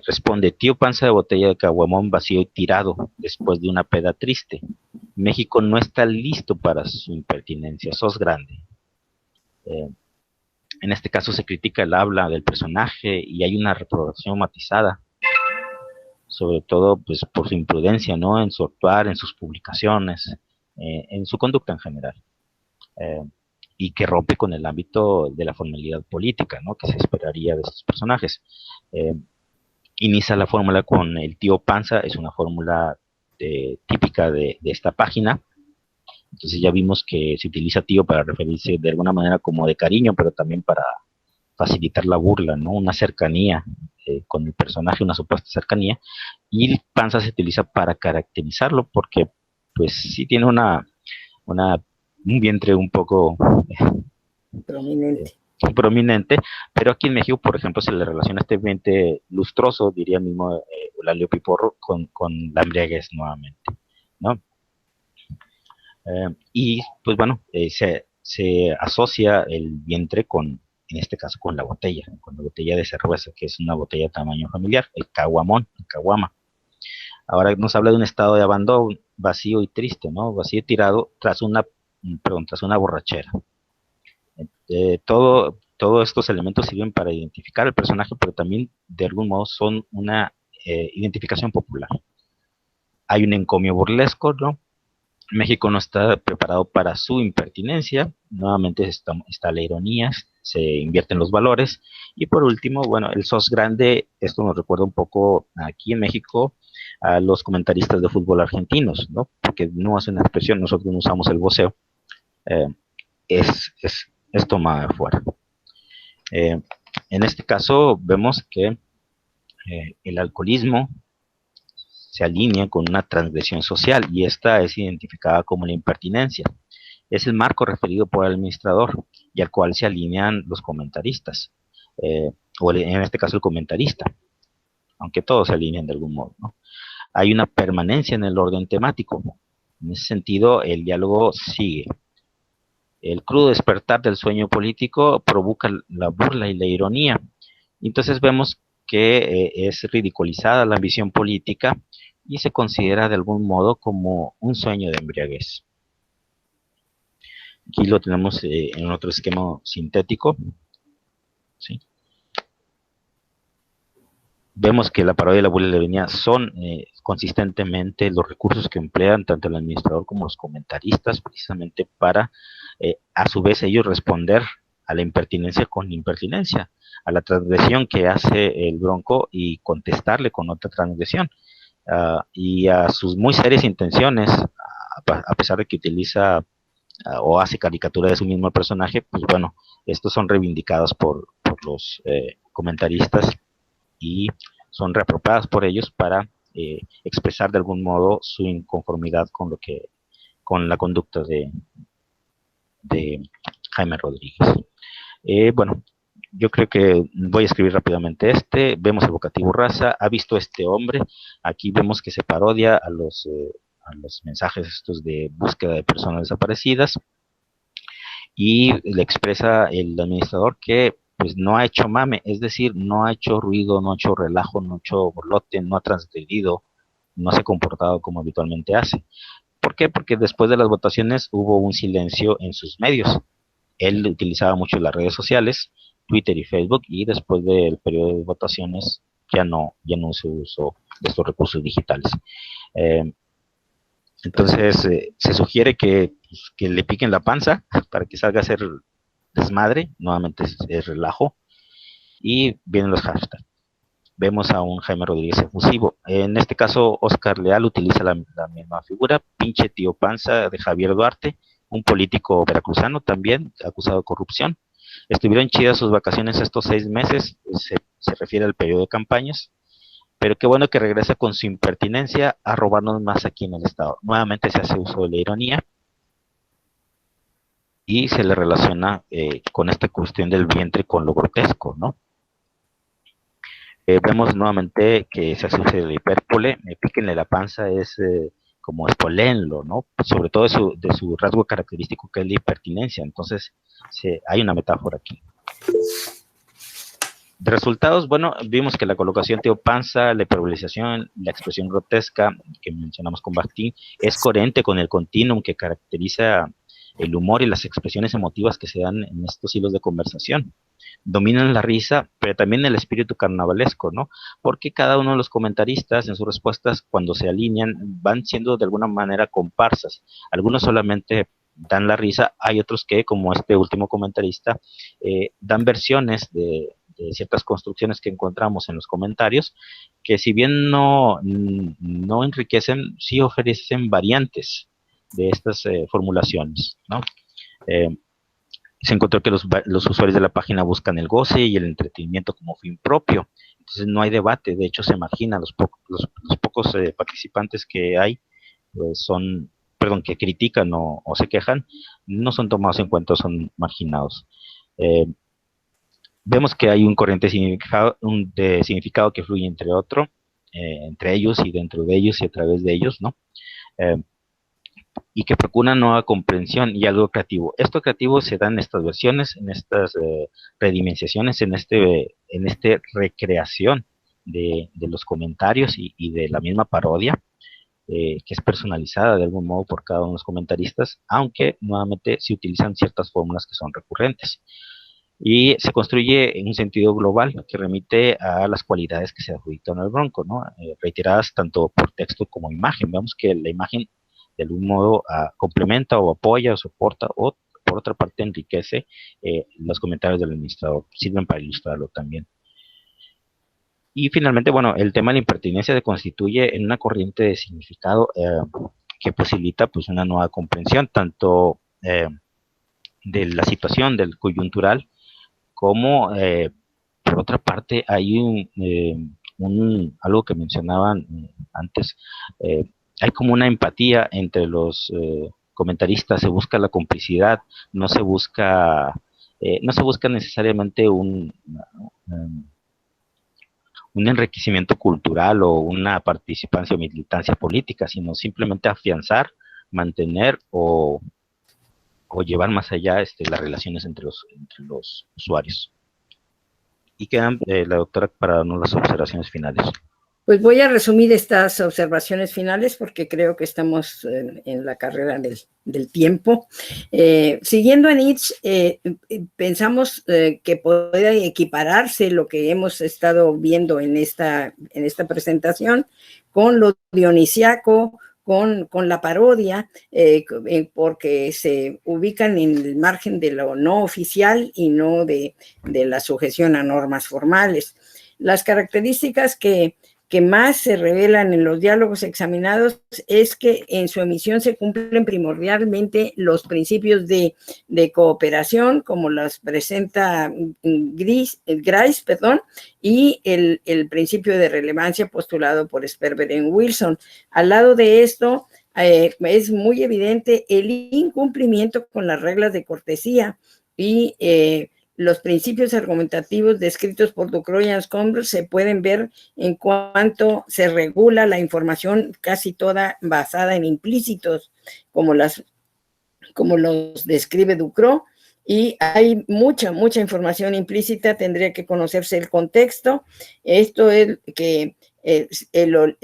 responde: tío panza de botella de caguamón vacío y tirado después de una peda triste. México no está listo para su impertinencia, sos grande. En este caso se critica el habla del personaje y hay una reprobación matizada sobre todo pues por su imprudencia, ¿no? En su actuar, en sus publicaciones, en su conducta en general. Y que rompe con el ámbito de la formalidad política, ¿no? Que se esperaría de estos personajes. Inicia la fórmula con el tío Panza, es una fórmula típica de esta página. Entonces ya vimos que se utiliza tío para referirse de alguna manera como de cariño, pero también para facilitar la burla, ¿no? Una cercanía con el personaje, una supuesta cercanía. Y Panza se utiliza para caracterizarlo porque pues sí tiene un vientre un poco prominente, pero aquí en México, por ejemplo, se le relaciona este vientre lustroso, diría mismo Eulalio Piporro, con la embriaguez nuevamente, ¿no? Y pues bueno, se asocia el vientre con, en este caso, con la botella de cerveza, que es una botella de tamaño familiar, el caguamón, el caguama. Ahora nos habla de un estado de abandono vacío y triste, ¿no? Vacío y tirado tras una borrachera. Todos estos elementos sirven para identificar al personaje, pero también de algún modo son una identificación popular. Hay un encomio burlesco, ¿no? México no está preparado para su impertinencia, nuevamente está la ironía, se invierten los valores, y por último, bueno, el sos grande, esto nos recuerda un poco aquí en México a los comentaristas de fútbol argentinos, ¿no? Porque no es una expresión, nosotros no usamos el voceo, es tomada de fuera. En este caso vemos que el alcoholismo se alinea con una transgresión social y esta es identificada como la impertinencia. Es el marco referido por el administrador y al cual se alinean los comentaristas, o en este caso el comentarista, aunque todos se alinean de algún modo, ¿no? Hay una permanencia en el orden temático. En ese sentido, el diálogo sigue. El crudo despertar del sueño político provoca la burla y la ironía. Entonces vemos que es ridiculizada la ambición política y se considera de algún modo como un sueño de embriaguez. Aquí lo tenemos en otro esquema sintético, ¿sí? Vemos que la parodia y la burla y la ironía son consistentemente los recursos que emplean tanto el administrador como los comentaristas, precisamente para, a su vez, ellos responder a la impertinencia con impertinencia, a la transgresión que hace el Bronco y contestarle con otra transgresión, y a sus muy serias intenciones, a pesar de que utiliza o hace caricatura de su mismo personaje, pues bueno, estos son reivindicados por los comentaristas y son reapropiadas por ellos para expresar de algún modo su inconformidad con la conducta de Jaime Rodríguez. Bueno, yo creo que voy a escribir rápidamente vemos el vocativo raza, ha visto este hombre, aquí vemos que se parodia a los mensajes estos de búsqueda de personas desaparecidas y le expresa el administrador que pues no ha hecho mame, es decir, no ha hecho ruido, no ha hecho relajo, no ha hecho borlote, no ha transgredido, no se ha comportado como habitualmente hace. ¿Por qué? Porque después de las votaciones hubo un silencio en sus medios. Él utilizaba mucho las redes sociales, Twitter y Facebook, y después del periodo de votaciones ya no se usó de estos recursos digitales. Entonces se sugiere que le piquen la panza para que salga a hacer desmadre, nuevamente es relajo, y vienen los hashtags. Vemos a un Jaime Rodríguez efusivo. En este caso, Oscar Leal utiliza la misma figura, pinche tío panza de Javier Duarte, un político veracruzano también, acusado de corrupción. Estuvieron chidas sus vacaciones estos 6 meses, se refiere al periodo de campañas, pero qué bueno que regresa con su impertinencia a robarnos más aquí en el estado. Nuevamente se hace uso de la ironía, y se le relaciona con esta cuestión del vientre con lo grotesco, ¿no? Vemos nuevamente que se hace uso de la hipérbole, píquenle la panza es como espolénlo, ¿no? Sobre todo de su rasgo característico que es la impertinencia, entonces hay una metáfora aquí. De resultados, bueno, vimos que la colocación tío panza, la hiperbolización, la expresión grotesca que mencionamos con Bakhtin es coherente con el continuum que caracteriza el humor y las expresiones emotivas que se dan en estos hilos de conversación. dominan la risa, pero también el espíritu carnavalesco, ¿no? Porque cada uno de los comentaristas en sus respuestas, cuando se alinean, van siendo de alguna manera comparsas. Algunos solamente dan la risa, hay otros que, como este último comentarista, dan versiones de ciertas construcciones que encontramos en los comentarios, que si bien no enriquecen, sí ofrecen variantes de estas formulaciones, ¿no? Se encontró que los usuarios de la página buscan el goce y el entretenimiento como fin propio. Entonces no hay debate, de hecho se margina, los pocos participantes que hay pues que critican o se quejan, no son tomados en cuenta, son marginados. Vemos que hay un corriente de significado que fluye entre ellos y dentro de ellos y a través de ellos, ¿no? Y que procura nueva comprensión y algo creativo. Esto creativo se da en estas versiones, en estas redimensiones, en esta recreación de los comentarios y de la misma parodia, que es personalizada de algún modo por cada uno de los comentaristas, aunque nuevamente se utilizan ciertas fórmulas que son recurrentes. Y se construye en un sentido global que remite a las cualidades que se adjudican al Bronco, ¿no? Reiteradas tanto por texto como imagen. Vemos que la imagen de algún modo complementa o apoya o soporta o por otra parte enriquece los comentarios del administrador, sirven para ilustrarlo también. Y finalmente, bueno, el tema de la impertinencia se constituye en una corriente de significado que posibilita pues una nueva comprensión tanto de la situación del coyuntural como por otra parte hay algo que mencionaban antes, hay como una empatía entre los comentaristas, se busca la complicidad, no se busca necesariamente un enriquecimiento cultural o una participación o militancia política, sino simplemente afianzar, mantener o llevar más allá las relaciones entre los usuarios. Y quedan la doctora para darnos las observaciones finales. Pues voy a resumir estas observaciones finales porque creo que estamos en la carrera del tiempo. Siguiendo a Nietzsche, pensamos que puede equipararse lo que hemos estado viendo en esta presentación con lo dionisiaco, con la parodia, porque se ubican en el margen de lo no oficial y no de la sujeción a normas formales. Las características que más se revelan en los diálogos examinados es que en su emisión se cumplen primordialmente los principios de cooperación, como las presenta Grice, y el principio de relevancia postulado por Sperber en Wilson. Al lado de esto, es muy evidente el incumplimiento con las reglas de cortesía y los principios argumentativos descritos por Ducrot y Anscombe se pueden ver en cuanto se regula la información casi toda basada en implícitos, como los describe Ducrot, y hay mucha información implícita, tendría que conocerse el contexto. Esto es que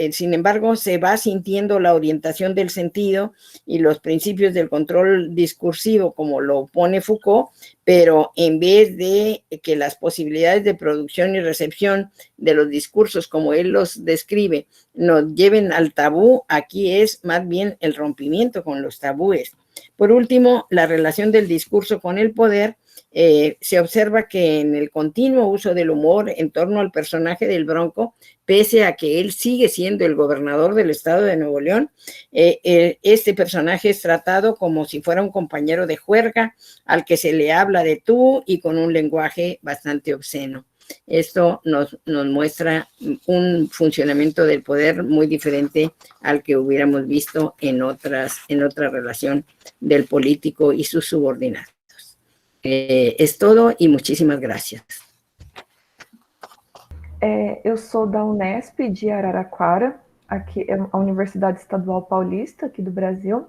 sin embargo, se va sintiendo la orientación del sentido y los principios del control discursivo, como lo pone Foucault, pero en vez de que las posibilidades de producción y recepción de los discursos, como él los describe, nos lleven al tabú, aquí es más bien el rompimiento con los tabúes. Por último, la relación del discurso con el poder. Se observa que en el continuo uso del humor en torno al personaje del Bronco, pese a que él sigue siendo el gobernador del estado de Nuevo León, este personaje es tratado como si fuera un compañero de juerga al que se le habla de tú y con un lenguaje bastante obsceno. Esto nos muestra un funcionamiento del poder muy diferente al que hubiéramos visto en otra relación del político y sus subordinados. Es todo e muitíssimas gracias. Eu sou da Unesp de Araraquara, aqui é a Universidade Estadual Paulista, aqui do Brasil,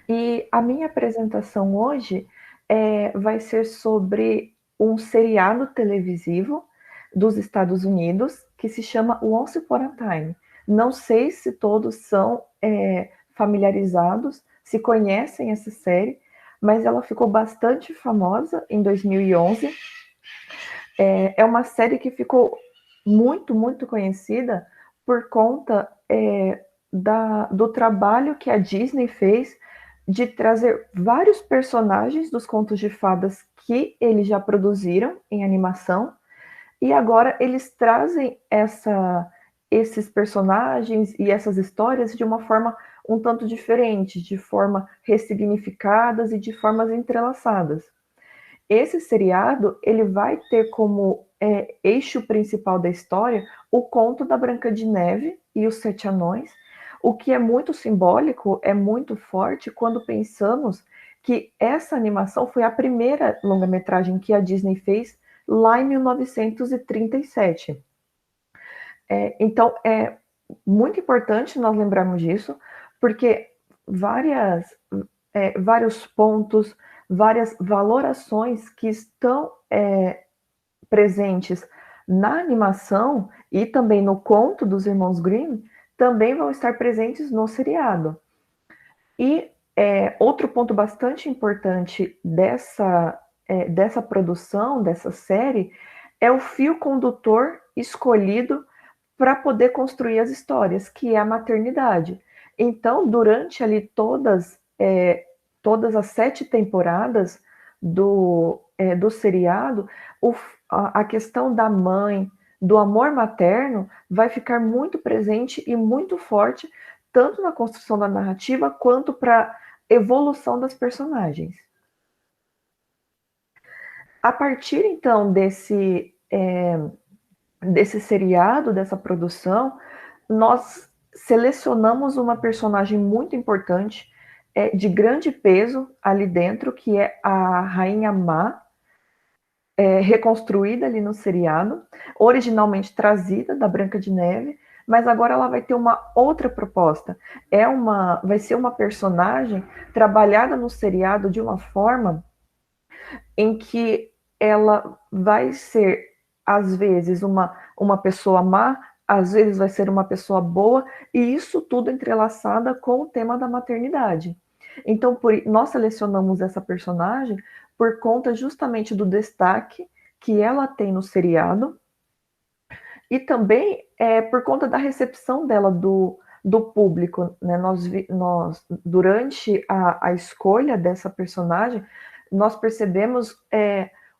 e a minha apresentação hoje vai ser sobre um seriado televisivo dos Estados Unidos que se chama Once Upon a Time. Não sei se todos são familiarizados, se conhecem essa série, mas ela ficou bastante famosa em 2011 é uma série que ficou muito, muito conhecida por conta do trabalho que a Disney fez de trazer vários personagens dos contos de fadas que eles já produziram em animação, e agora eles trazem esses personagens e essas histórias de uma forma um tanto diferente, de forma ressignificadas e de formas entrelaçadas. Esse seriado, ele vai ter como eixo principal da história o conto da Branca de Neve e os Sete Anões, o que é muito simbólico, é muito forte quando pensamos que essa animação foi a primeira longa-metragem que a Disney fez lá em 1937. Então, é muito importante nós lembrarmos disso, porque vários pontos, várias valorações que estão presentes na animação e também no conto dos Irmãos Grimm também vão estar presentes no seriado. E outro ponto bastante importante dessa produção, dessa série, é o fio condutor escolhido para poder construir as histórias, que é a maternidade. Então, durante ali todas as 7 temporadas do seriado, a questão da mãe, do amor materno, vai ficar muito presente e muito forte, tanto na construção da narrativa, quanto para a evolução das personagens. A partir, então, desse seriado, dessa produção, nós selecionamos uma personagem muito importante, de grande peso ali dentro, que é a Rainha Má, reconstruída ali no seriado, originalmente trazida da Branca de Neve, mas agora ela vai ter uma outra proposta. Vai ser uma personagem trabalhada no seriado de uma forma em que ela vai ser, às vezes, uma pessoa má, às vezes vai ser uma pessoa boa, e isso tudo entrelaçada com o tema da maternidade. Então, nós selecionamos essa personagem por conta justamente do destaque que ela tem no seriado e também por conta da recepção dela do público, né? Nós durante a escolha dessa personagem, nós percebemos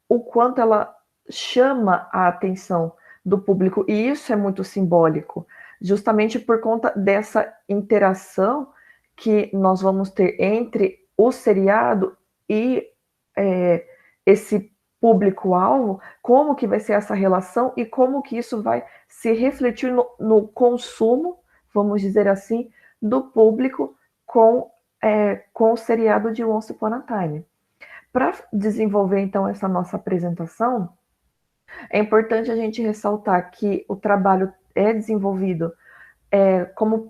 o quanto ela chama a atenção do público, e isso é muito simbólico, justamente por conta dessa interação que nós vamos ter entre o seriado e esse público-alvo, como que vai ser essa relação e como que isso vai se refletir no consumo, vamos dizer assim, do público com o seriado de Once Upon a Time. Para desenvolver, então, essa nossa apresentação, é importante a gente ressaltar que o trabalho é desenvolvido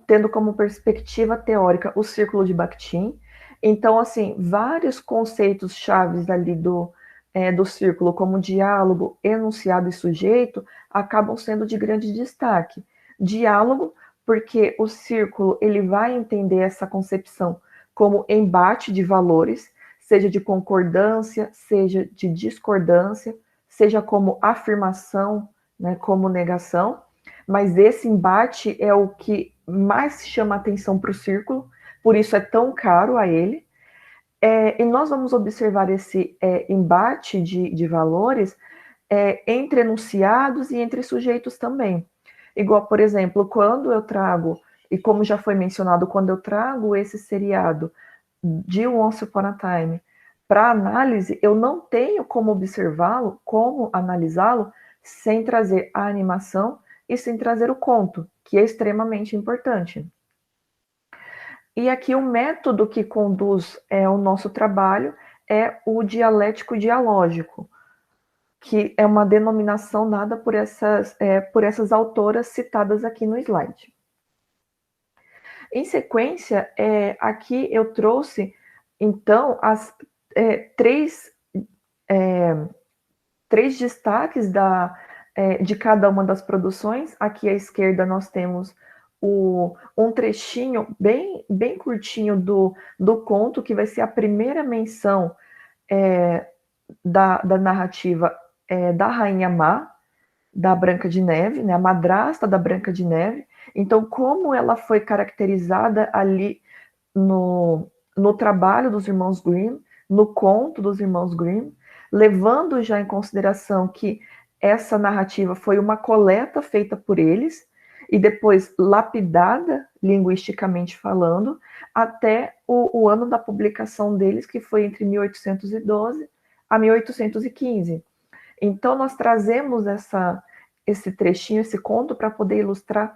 tendo como perspectiva teórica o círculo de Bakhtin. Então, assim, vários conceitos chaves ali do círculo, como diálogo, enunciado e sujeito, acabam sendo de grande destaque. Diálogo, porque o círculo ele vai entender essa concepção como embate de valores, seja de concordância, seja de discordância, seja como afirmação, né, como negação, mas esse embate é o que mais chama atenção para o círculo, por isso é tão caro a ele. E nós vamos observar esse embate de valores entre enunciados e entre sujeitos também. Igual, por exemplo, quando eu trago, e como já foi mencionado, quando eu trago esse seriado de Once Upon a Time para análise, eu não tenho como observá-lo, como analisá-lo, sem trazer a animação e sem trazer o conto, que é extremamente importante. E aqui o método que conduz o nosso trabalho é o dialético dialógico, que é uma denominação dada por essas autoras citadas aqui no slide. Em sequência, aqui eu trouxe, então, três destaques de cada uma das produções. Aqui à esquerda nós temos um trechinho bem, bem curtinho do conto, que vai ser a primeira menção da narrativa da Rainha Má, da Branca de Neve, né, a madrasta da Branca de Neve. Então, como ela foi caracterizada ali no trabalho dos irmãos Grimm, no conto dos irmãos Grimm, levando já em consideração que essa narrativa foi uma coleta feita por eles e depois lapidada, linguisticamente falando, até o ano da publicação deles, que foi entre 1812 a 1815. Então, nós trazemos esse trechinho, esse conto, para poder ilustrar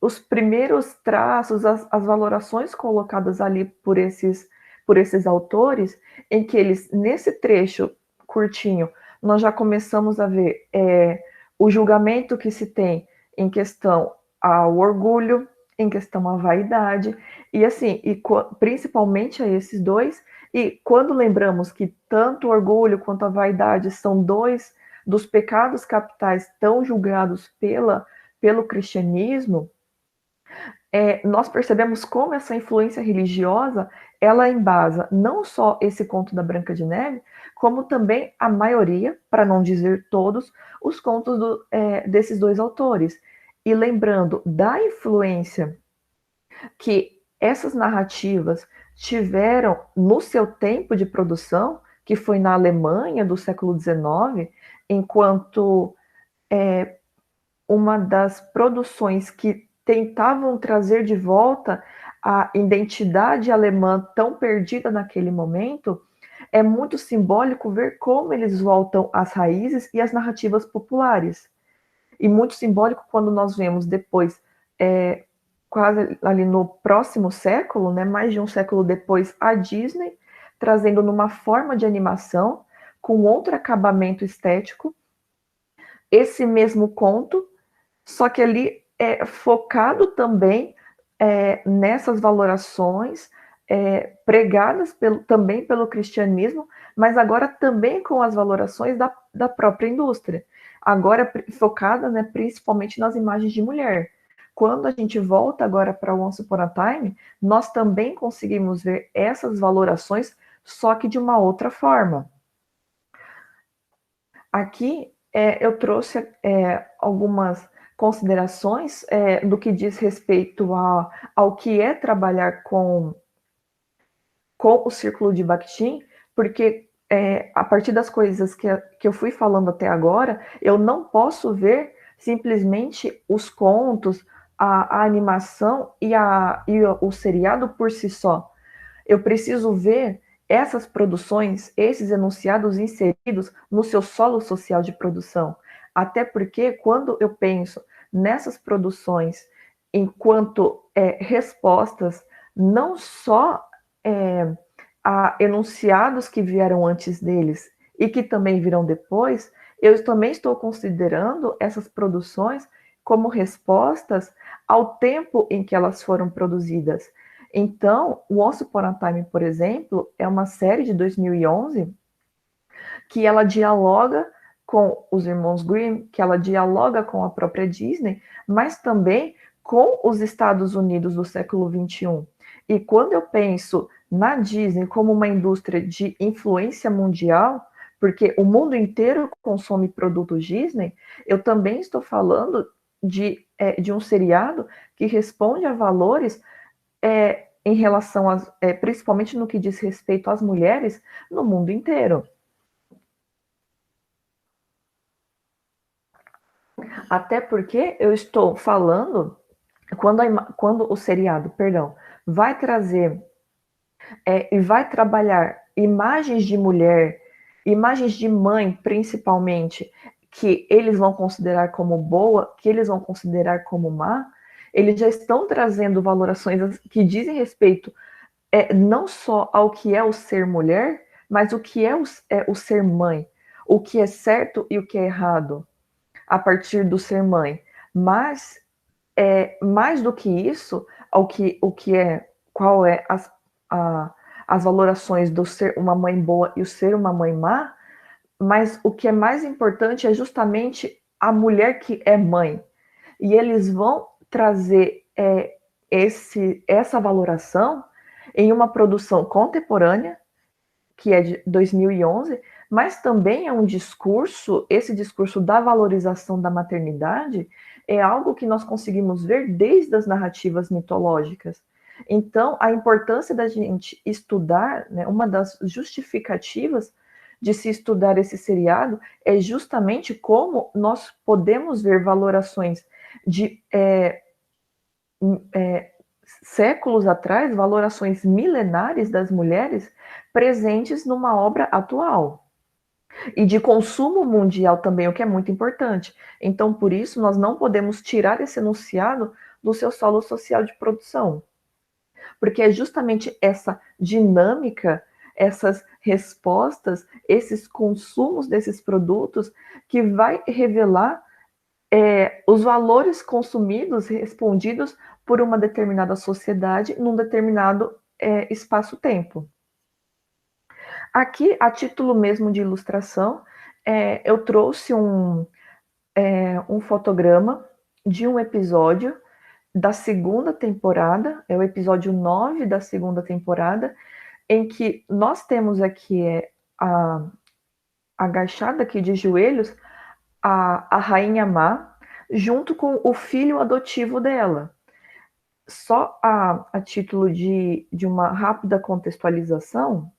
os primeiros traços, as valorações colocadas ali por esses autores, em que eles, nesse trecho curtinho, nós já começamos a ver o julgamento que se tem em questão ao orgulho, em questão à vaidade, e assim, principalmente a esses dois, e quando lembramos que tanto o orgulho quanto a vaidade são dois dos pecados capitais tão julgados pelo cristianismo, nós percebemos como essa influência religiosa, ela embasa não só esse conto da Branca de Neve, como também a maioria, para não dizer todos, os contos desses dois autores. E lembrando da influência que essas narrativas tiveram no seu tempo de produção, que foi na Alemanha do século XIX, enquanto uma das produções que tentavam trazer de volta a identidade alemã tão perdida naquele momento, é muito simbólico ver como eles voltam às raízes e às narrativas populares. E muito simbólico quando nós vemos depois, quase ali no próximo século, né, mais de um século depois, a Disney trazendo numa forma de animação, com outro acabamento estético, esse mesmo conto, só que ali é focado também nessas valorações pregadas também pelo cristianismo, mas agora também com as valorações da própria indústria. Agora focada, né, principalmente nas imagens de mulher. Quando a gente volta agora para Once Upon a Time, nós também conseguimos ver essas valorações, só que de uma outra forma. Aqui eu trouxe algumas considerações do que diz respeito ao que é trabalhar com o Círculo de Bakhtin, porque a partir das coisas que eu fui falando até agora, eu não posso ver simplesmente os contos, a animação e o seriado por si só. Eu preciso ver essas produções, esses enunciados inseridos no seu solo social de produção. Até porque, quando eu penso nessas produções enquanto respostas, não só a enunciados que vieram antes deles e que também virão depois, eu também estou considerando essas produções como respostas ao tempo em que elas foram produzidas. Então, o Once Upon a Time, por exemplo, é uma série de 2011 que ela dialoga com os irmãos Grimm, que ela dialoga com a própria Disney, mas também com os Estados Unidos do século XXI. E quando eu penso na Disney como uma indústria de influência mundial, porque o mundo inteiro consome produtos Disney, eu também estou falando de um seriado que responde a valores em relação principalmente no que diz respeito às mulheres no mundo inteiro. Até porque eu estou falando, quando o seriado, vai trazer e vai trabalhar imagens de mulher, imagens de mãe, principalmente, que eles vão considerar como boa, que eles vão considerar como má, eles já estão trazendo valorações que dizem respeito não só ao que é o ser mulher, mas o que é o ser mãe, o que é certo e o que é errado a partir do ser mãe. Mas, mais do que isso, qual é as valorações do ser uma mãe boa e o ser uma mãe má, mas o que é mais importante é justamente a mulher que é mãe. E eles vão trazer essa valoração em uma produção contemporânea, que é de 2011, mas também é um discurso, esse discurso da valorização da maternidade é algo que nós conseguimos ver desde as narrativas mitológicas. Então, a importância da gente estudar, né, uma das justificativas de se estudar esse seriado é justamente como nós podemos ver valorações de séculos atrás, valorações milenares das mulheres presentes numa obra atual. E de consumo mundial também, o que é muito importante. Então, por isso, nós não podemos tirar esse enunciado do seu solo social de produção. Porque é justamente essa dinâmica, essas respostas, esses consumos desses produtos que vai revelar os valores consumidos, respondidos por uma determinada sociedade num determinado espaço-tempo. Aqui, a título mesmo de ilustração, eu trouxe um fotograma de um episódio da segunda temporada, é o episódio 9 da segunda temporada, em que nós temos aqui agachada aqui de joelhos a Rainha Má, junto com o filho adotivo dela. Só a título de uma rápida contextualização,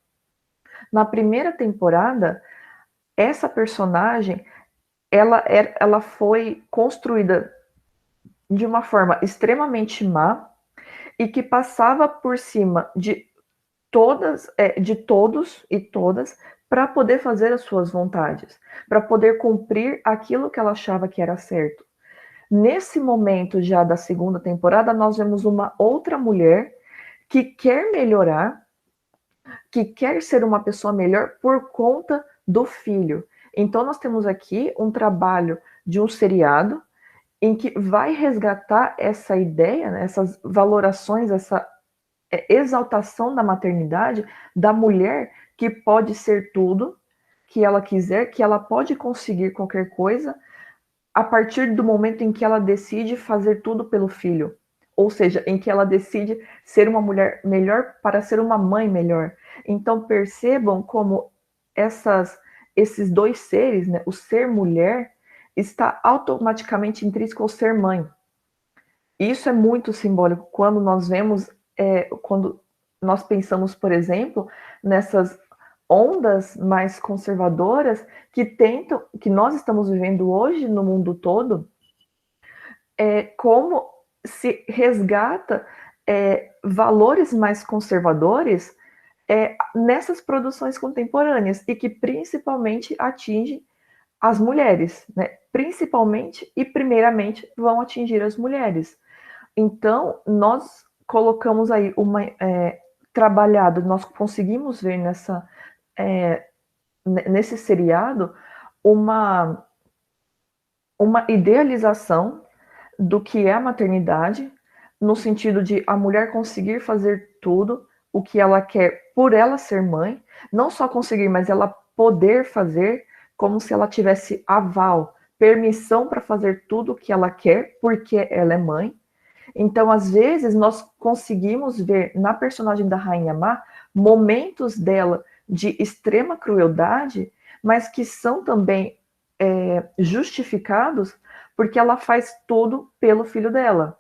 na primeira temporada, essa personagem, ela foi construída de uma forma extremamente má e que passava por cima de todos e todas para poder fazer as suas vontades, para poder cumprir aquilo que ela achava que era certo. Nesse momento já da segunda temporada, nós vemos uma outra mulher que quer melhorar, que quer ser uma pessoa melhor por conta do filho. Então nós temos aqui um trabalho de um seriado em que vai resgatar essa ideia, né, essas valorações, essa exaltação da maternidade, da mulher que pode ser tudo que ela quiser, que ela pode conseguir qualquer coisa a partir do momento em que ela decide fazer tudo pelo filho. Ou seja, em que ela decide ser uma mulher melhor para ser uma mãe melhor. Então percebam como esses dois seres, né, o ser mulher, está automaticamente intrínseco ao ser mãe. Isso é muito simbólico quando nós vemos, quando nós pensamos, por exemplo, nessas ondas mais conservadoras que nós estamos vivendo hoje no mundo todo, como se resgata valores mais conservadores nessas produções contemporâneas e que principalmente atingem as mulheres, né? Principalmente e primeiramente vão atingir as mulheres. Então, nós colocamos aí trabalhado, nós conseguimos ver nesse seriado uma idealização do que é a maternidade, no sentido de a mulher conseguir fazer tudo o que ela quer por ela ser mãe, não só conseguir, mas ela poder fazer como se ela tivesse aval, permissão para fazer tudo o que ela quer, porque ela é mãe. Então, às vezes, nós conseguimos ver na personagem da Rainha Má momentos dela de extrema crueldade, mas que são também justificados porque ela faz tudo pelo filho dela.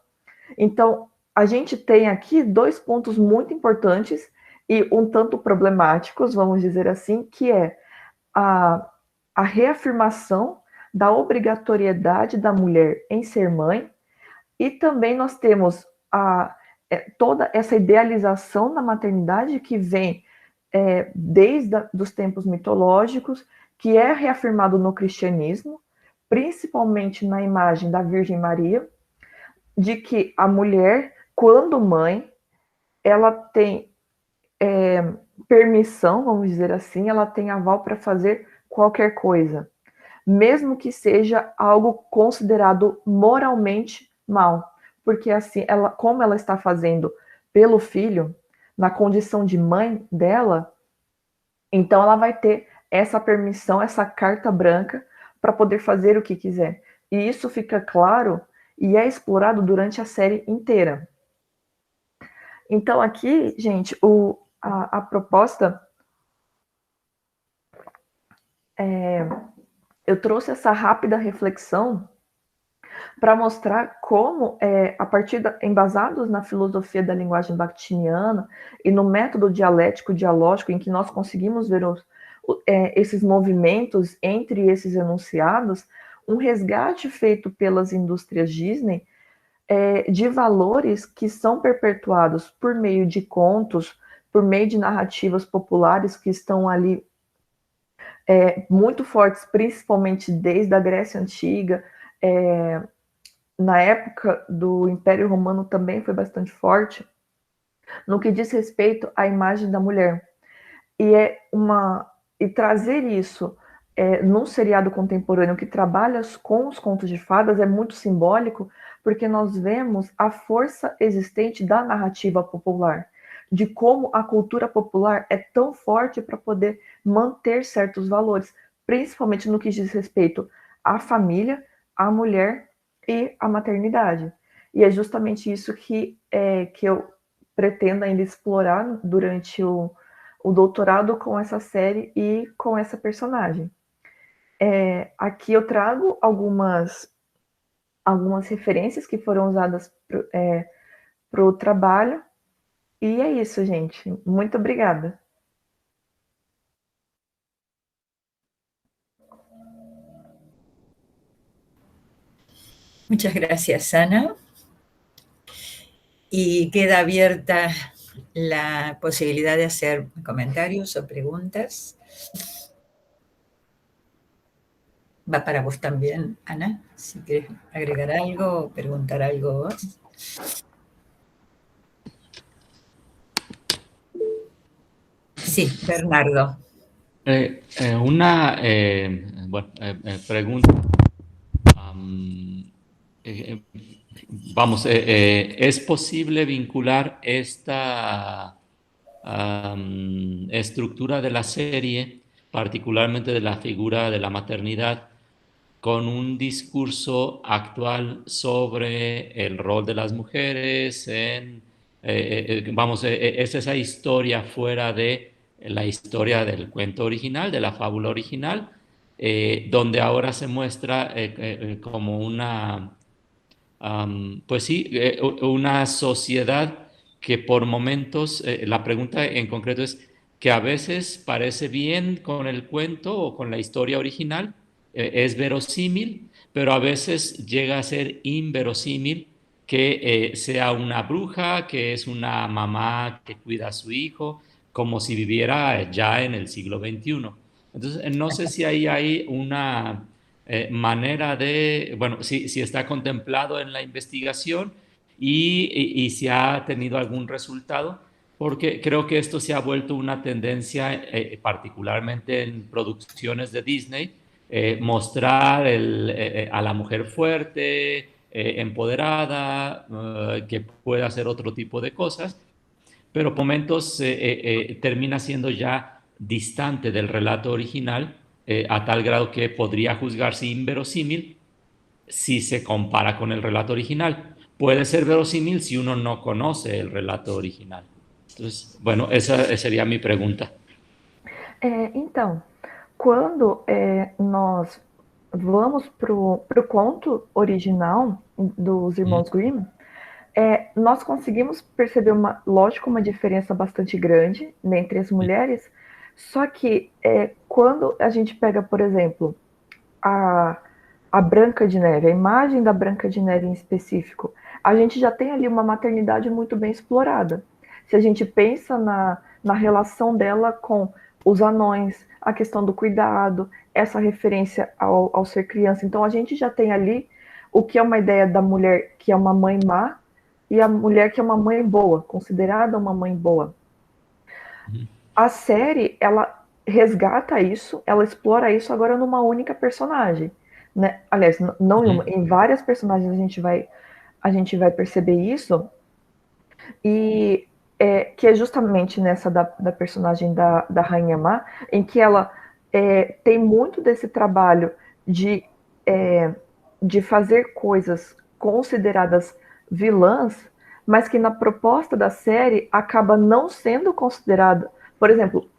Então, a gente tem aqui dois pontos muito importantes e um tanto problemáticos, vamos dizer assim, que é a reafirmação da obrigatoriedade da mulher em ser mãe, e também nós temos toda essa idealização da maternidade que vem desde os tempos mitológicos, que é reafirmado no cristianismo, principalmente na imagem da Virgem Maria, de que a mulher, quando mãe, ela tem permissão, vamos dizer assim, ela tem aval para fazer qualquer coisa, mesmo que seja algo considerado moralmente mal, porque assim, como ela está fazendo pelo filho, na condição de mãe dela, então ela vai ter essa permissão, essa carta branca para poder fazer o que quiser. E isso fica claro e é explorado durante a série inteira. Então aqui, gente, a proposta eu trouxe essa rápida reflexão para mostrar como, embasados na filosofia da linguagem bakhtiniana e no método dialético-dialógico, em que nós conseguimos ver esses movimentos entre esses enunciados, um resgate feito pelas indústrias Disney de valores que são perpetuados por meio de contos, por meio de narrativas populares que estão ali muito fortes, principalmente desde a Grécia Antiga. Na época do Império Romano também foi bastante forte, no que diz respeito à imagem da mulher. E trazer isso num seriado contemporâneo que trabalha com os contos de fadas é muito simbólico, porque nós vemos a força existente da narrativa popular, de como a cultura popular é tão forte para poder manter certos valores, principalmente no que diz respeito à família, à mulher e à maternidade. E é justamente isso que eu pretendo ainda explorar durante o doutorado com essa série e com essa personagem. Aqui eu trago algumas referências que foram usadas para o trabalho. E é isso, gente. Muito obrigada. Muchas gracias, Ana. Y queda abierta la posibilidad de hacer comentarios o preguntas. Va para vos también, Ana, si quieres agregar algo o preguntar algo vos. Sí, Bernardo. Una pregunta. Vamos, ¿es posible vincular esta estructura de la serie, particularmente de la figura de la maternidad, con un discurso actual sobre el rol de las mujeres es esa historia fuera de la historia del cuento original, de la fábula original, donde ahora se muestra como una, una sociedad que por momentos, la pregunta en concreto es que a veces parece bien con el cuento o con la historia original, es verosímil, pero a veces llega a ser inverosímil que sea una bruja, que es una mamá que cuida a su hijo, como si viviera ya en el siglo XXI. Entonces, no sé si ahí hay una manera de, bueno, si está contemplado en la investigación y si ha tenido algún resultado, porque creo que esto se ha vuelto una tendencia, particularmente en producciones de Disney, mostrar a la mujer fuerte, empoderada, que puede hacer otro tipo de cosas, pero por momentos termina siendo ya distante del relato original, a tal grado que podría juzgarse inverosímil si se compara con el relato original. Puede ser verosímil si uno no conoce el relato original. Entonces, bueno, esa sería mi pregunta. Então, quando nós vamos para o conto original dos Irmãos Grimm, nós conseguimos perceber, uma diferença bastante grande, né, entre as mulheres, só que quando a gente pega, por exemplo, a Branca de Neve, a imagem da Branca de Neve em específico, a gente já tem ali uma maternidade muito bem explorada. Se a gente pensa na relação dela com os anões, a questão do cuidado, essa referência ao ser criança. Então, a gente já tem ali o que é uma ideia da mulher que é uma mãe má e a mulher que é uma mãe boa, considerada uma mãe boa. A série, ela resgata isso, ela explora isso agora numa única personagem, né? Aliás, não em várias personagens a gente vai perceber isso, e que é justamente nessa da personagem da Rainha Má, em que ela tem muito desse trabalho de fazer coisas consideradas vilãs, mas que na proposta da série acaba não sendo considerada. Por exemplo,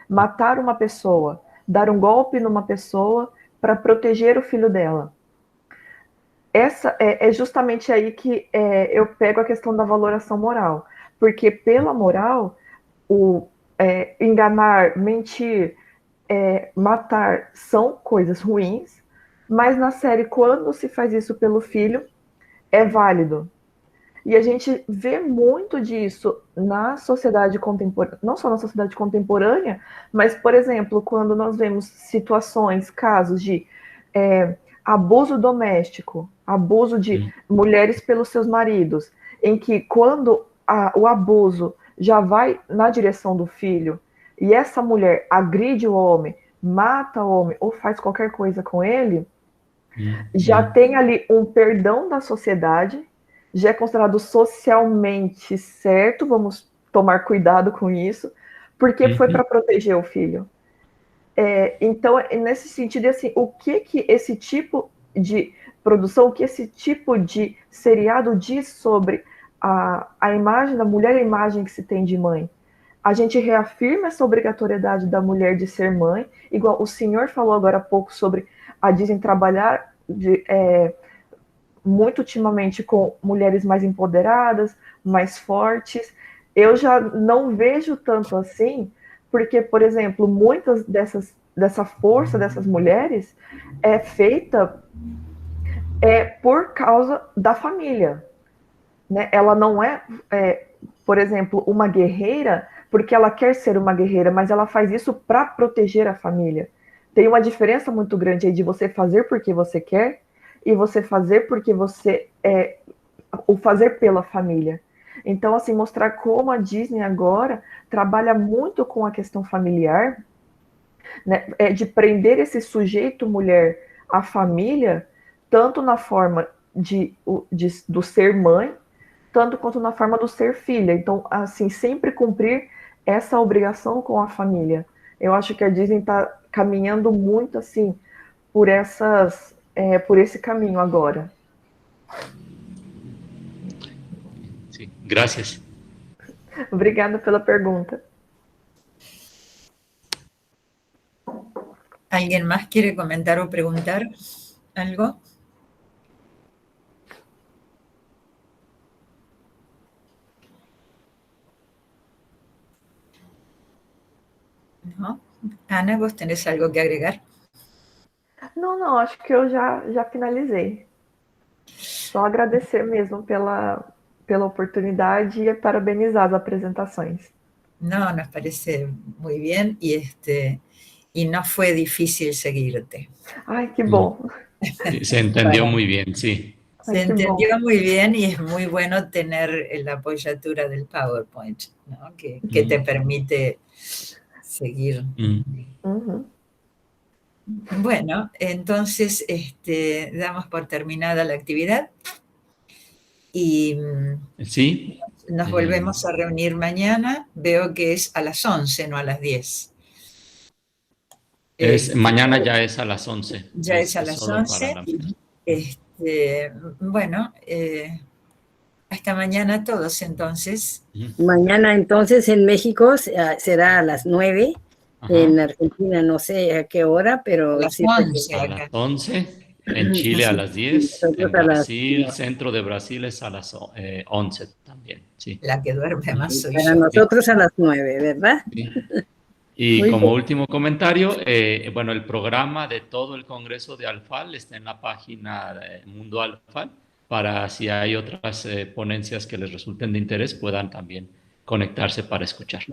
matar uma pessoa, dar um golpe numa pessoa para proteger o filho dela. Essa é justamente aí que eu pego a questão da valoração moral, porque pela moral, enganar, mentir, matar são coisas ruins, mas na série, quando se faz isso pelo filho, é válido. E a gente vê muito disso na sociedade contemporânea, não só na sociedade contemporânea, mas, por exemplo, quando nós vemos situações, casos de abuso doméstico, abuso de mulheres pelos seus maridos, em que quando o abuso já vai na direção do filho, e essa mulher agride o homem, mata o homem, ou faz qualquer coisa com ele, já tem ali um perdão da sociedade, já é considerado socialmente certo, vamos tomar cuidado com isso, porque foi para proteger o filho. Então, nesse sentido, assim, o que esse tipo de produção, o que esse tipo de seriado diz sobre a imagem da mulher, a imagem que se tem de mãe? A gente reafirma essa obrigatoriedade da mulher de ser mãe, igual o senhor falou agora há pouco sobre a Disney trabalhar muito ultimamente com mulheres mais empoderadas, mais fortes. Eu já não vejo tanto assim, porque, por exemplo, muitas dessa força dessas mulheres é feita por causa da família, né? Ela não por exemplo, uma guerreira porque ela quer ser uma guerreira, mas ela faz isso para proteger a família. Tem uma diferença muito grande aí de você fazer porque você quer e você fazer porque você o fazer pela família. Então, assim, mostrar como a Disney agora trabalha muito com a questão familiar, né, de prender esse sujeito mulher à família, tanto na forma do ser mãe, tanto quanto na forma do ser filha. Então, assim, sempre cumprir essa obrigação com a família. Eu acho que a Disney está caminhando muito, assim, por esse caminho agora. Sí, gracias. Obrigada pela pergunta. ¿Alguien más quiere comentar o preguntar algo? ¿No? Ana, ¿vos tenés algo que agregar? Não, acho que eu já finalizei. Só agradecer mesmo pela oportunidade e parabenizar as apresentações. No, nos parece muy bien y no fue difícil seguirte. Ay, qué bom. Se entendió muy bien, sí. Se entendió muy bien y es muy bueno tener la apoyatura del PowerPoint, ¿no? que te permite seguir. Bueno, entonces damos por terminada la actividad y sí. Nos volvemos a reunir mañana. Veo que es a las 11, no a las 10. Mañana ya es a las 11. Ya es a las 11. Bueno, hasta mañana a todos entonces. Mañana entonces en México será a las 9. Ajá. En Argentina no sé a qué hora, pero... A las sí, 11. A las 11. En Chile a las 10, en Brasil, centro de Brasil es a las 11 también. Sí. La que duerme más soy Para yo. nosotros a las 9, ¿verdad? Sí. Y Muy como bien. último comentario, bueno, el programa de todo el Congreso de Alfal está en la página de Mundo Alfal, para si hay otras ponencias que les resulten de interés, puedan también conectarse para escuchar.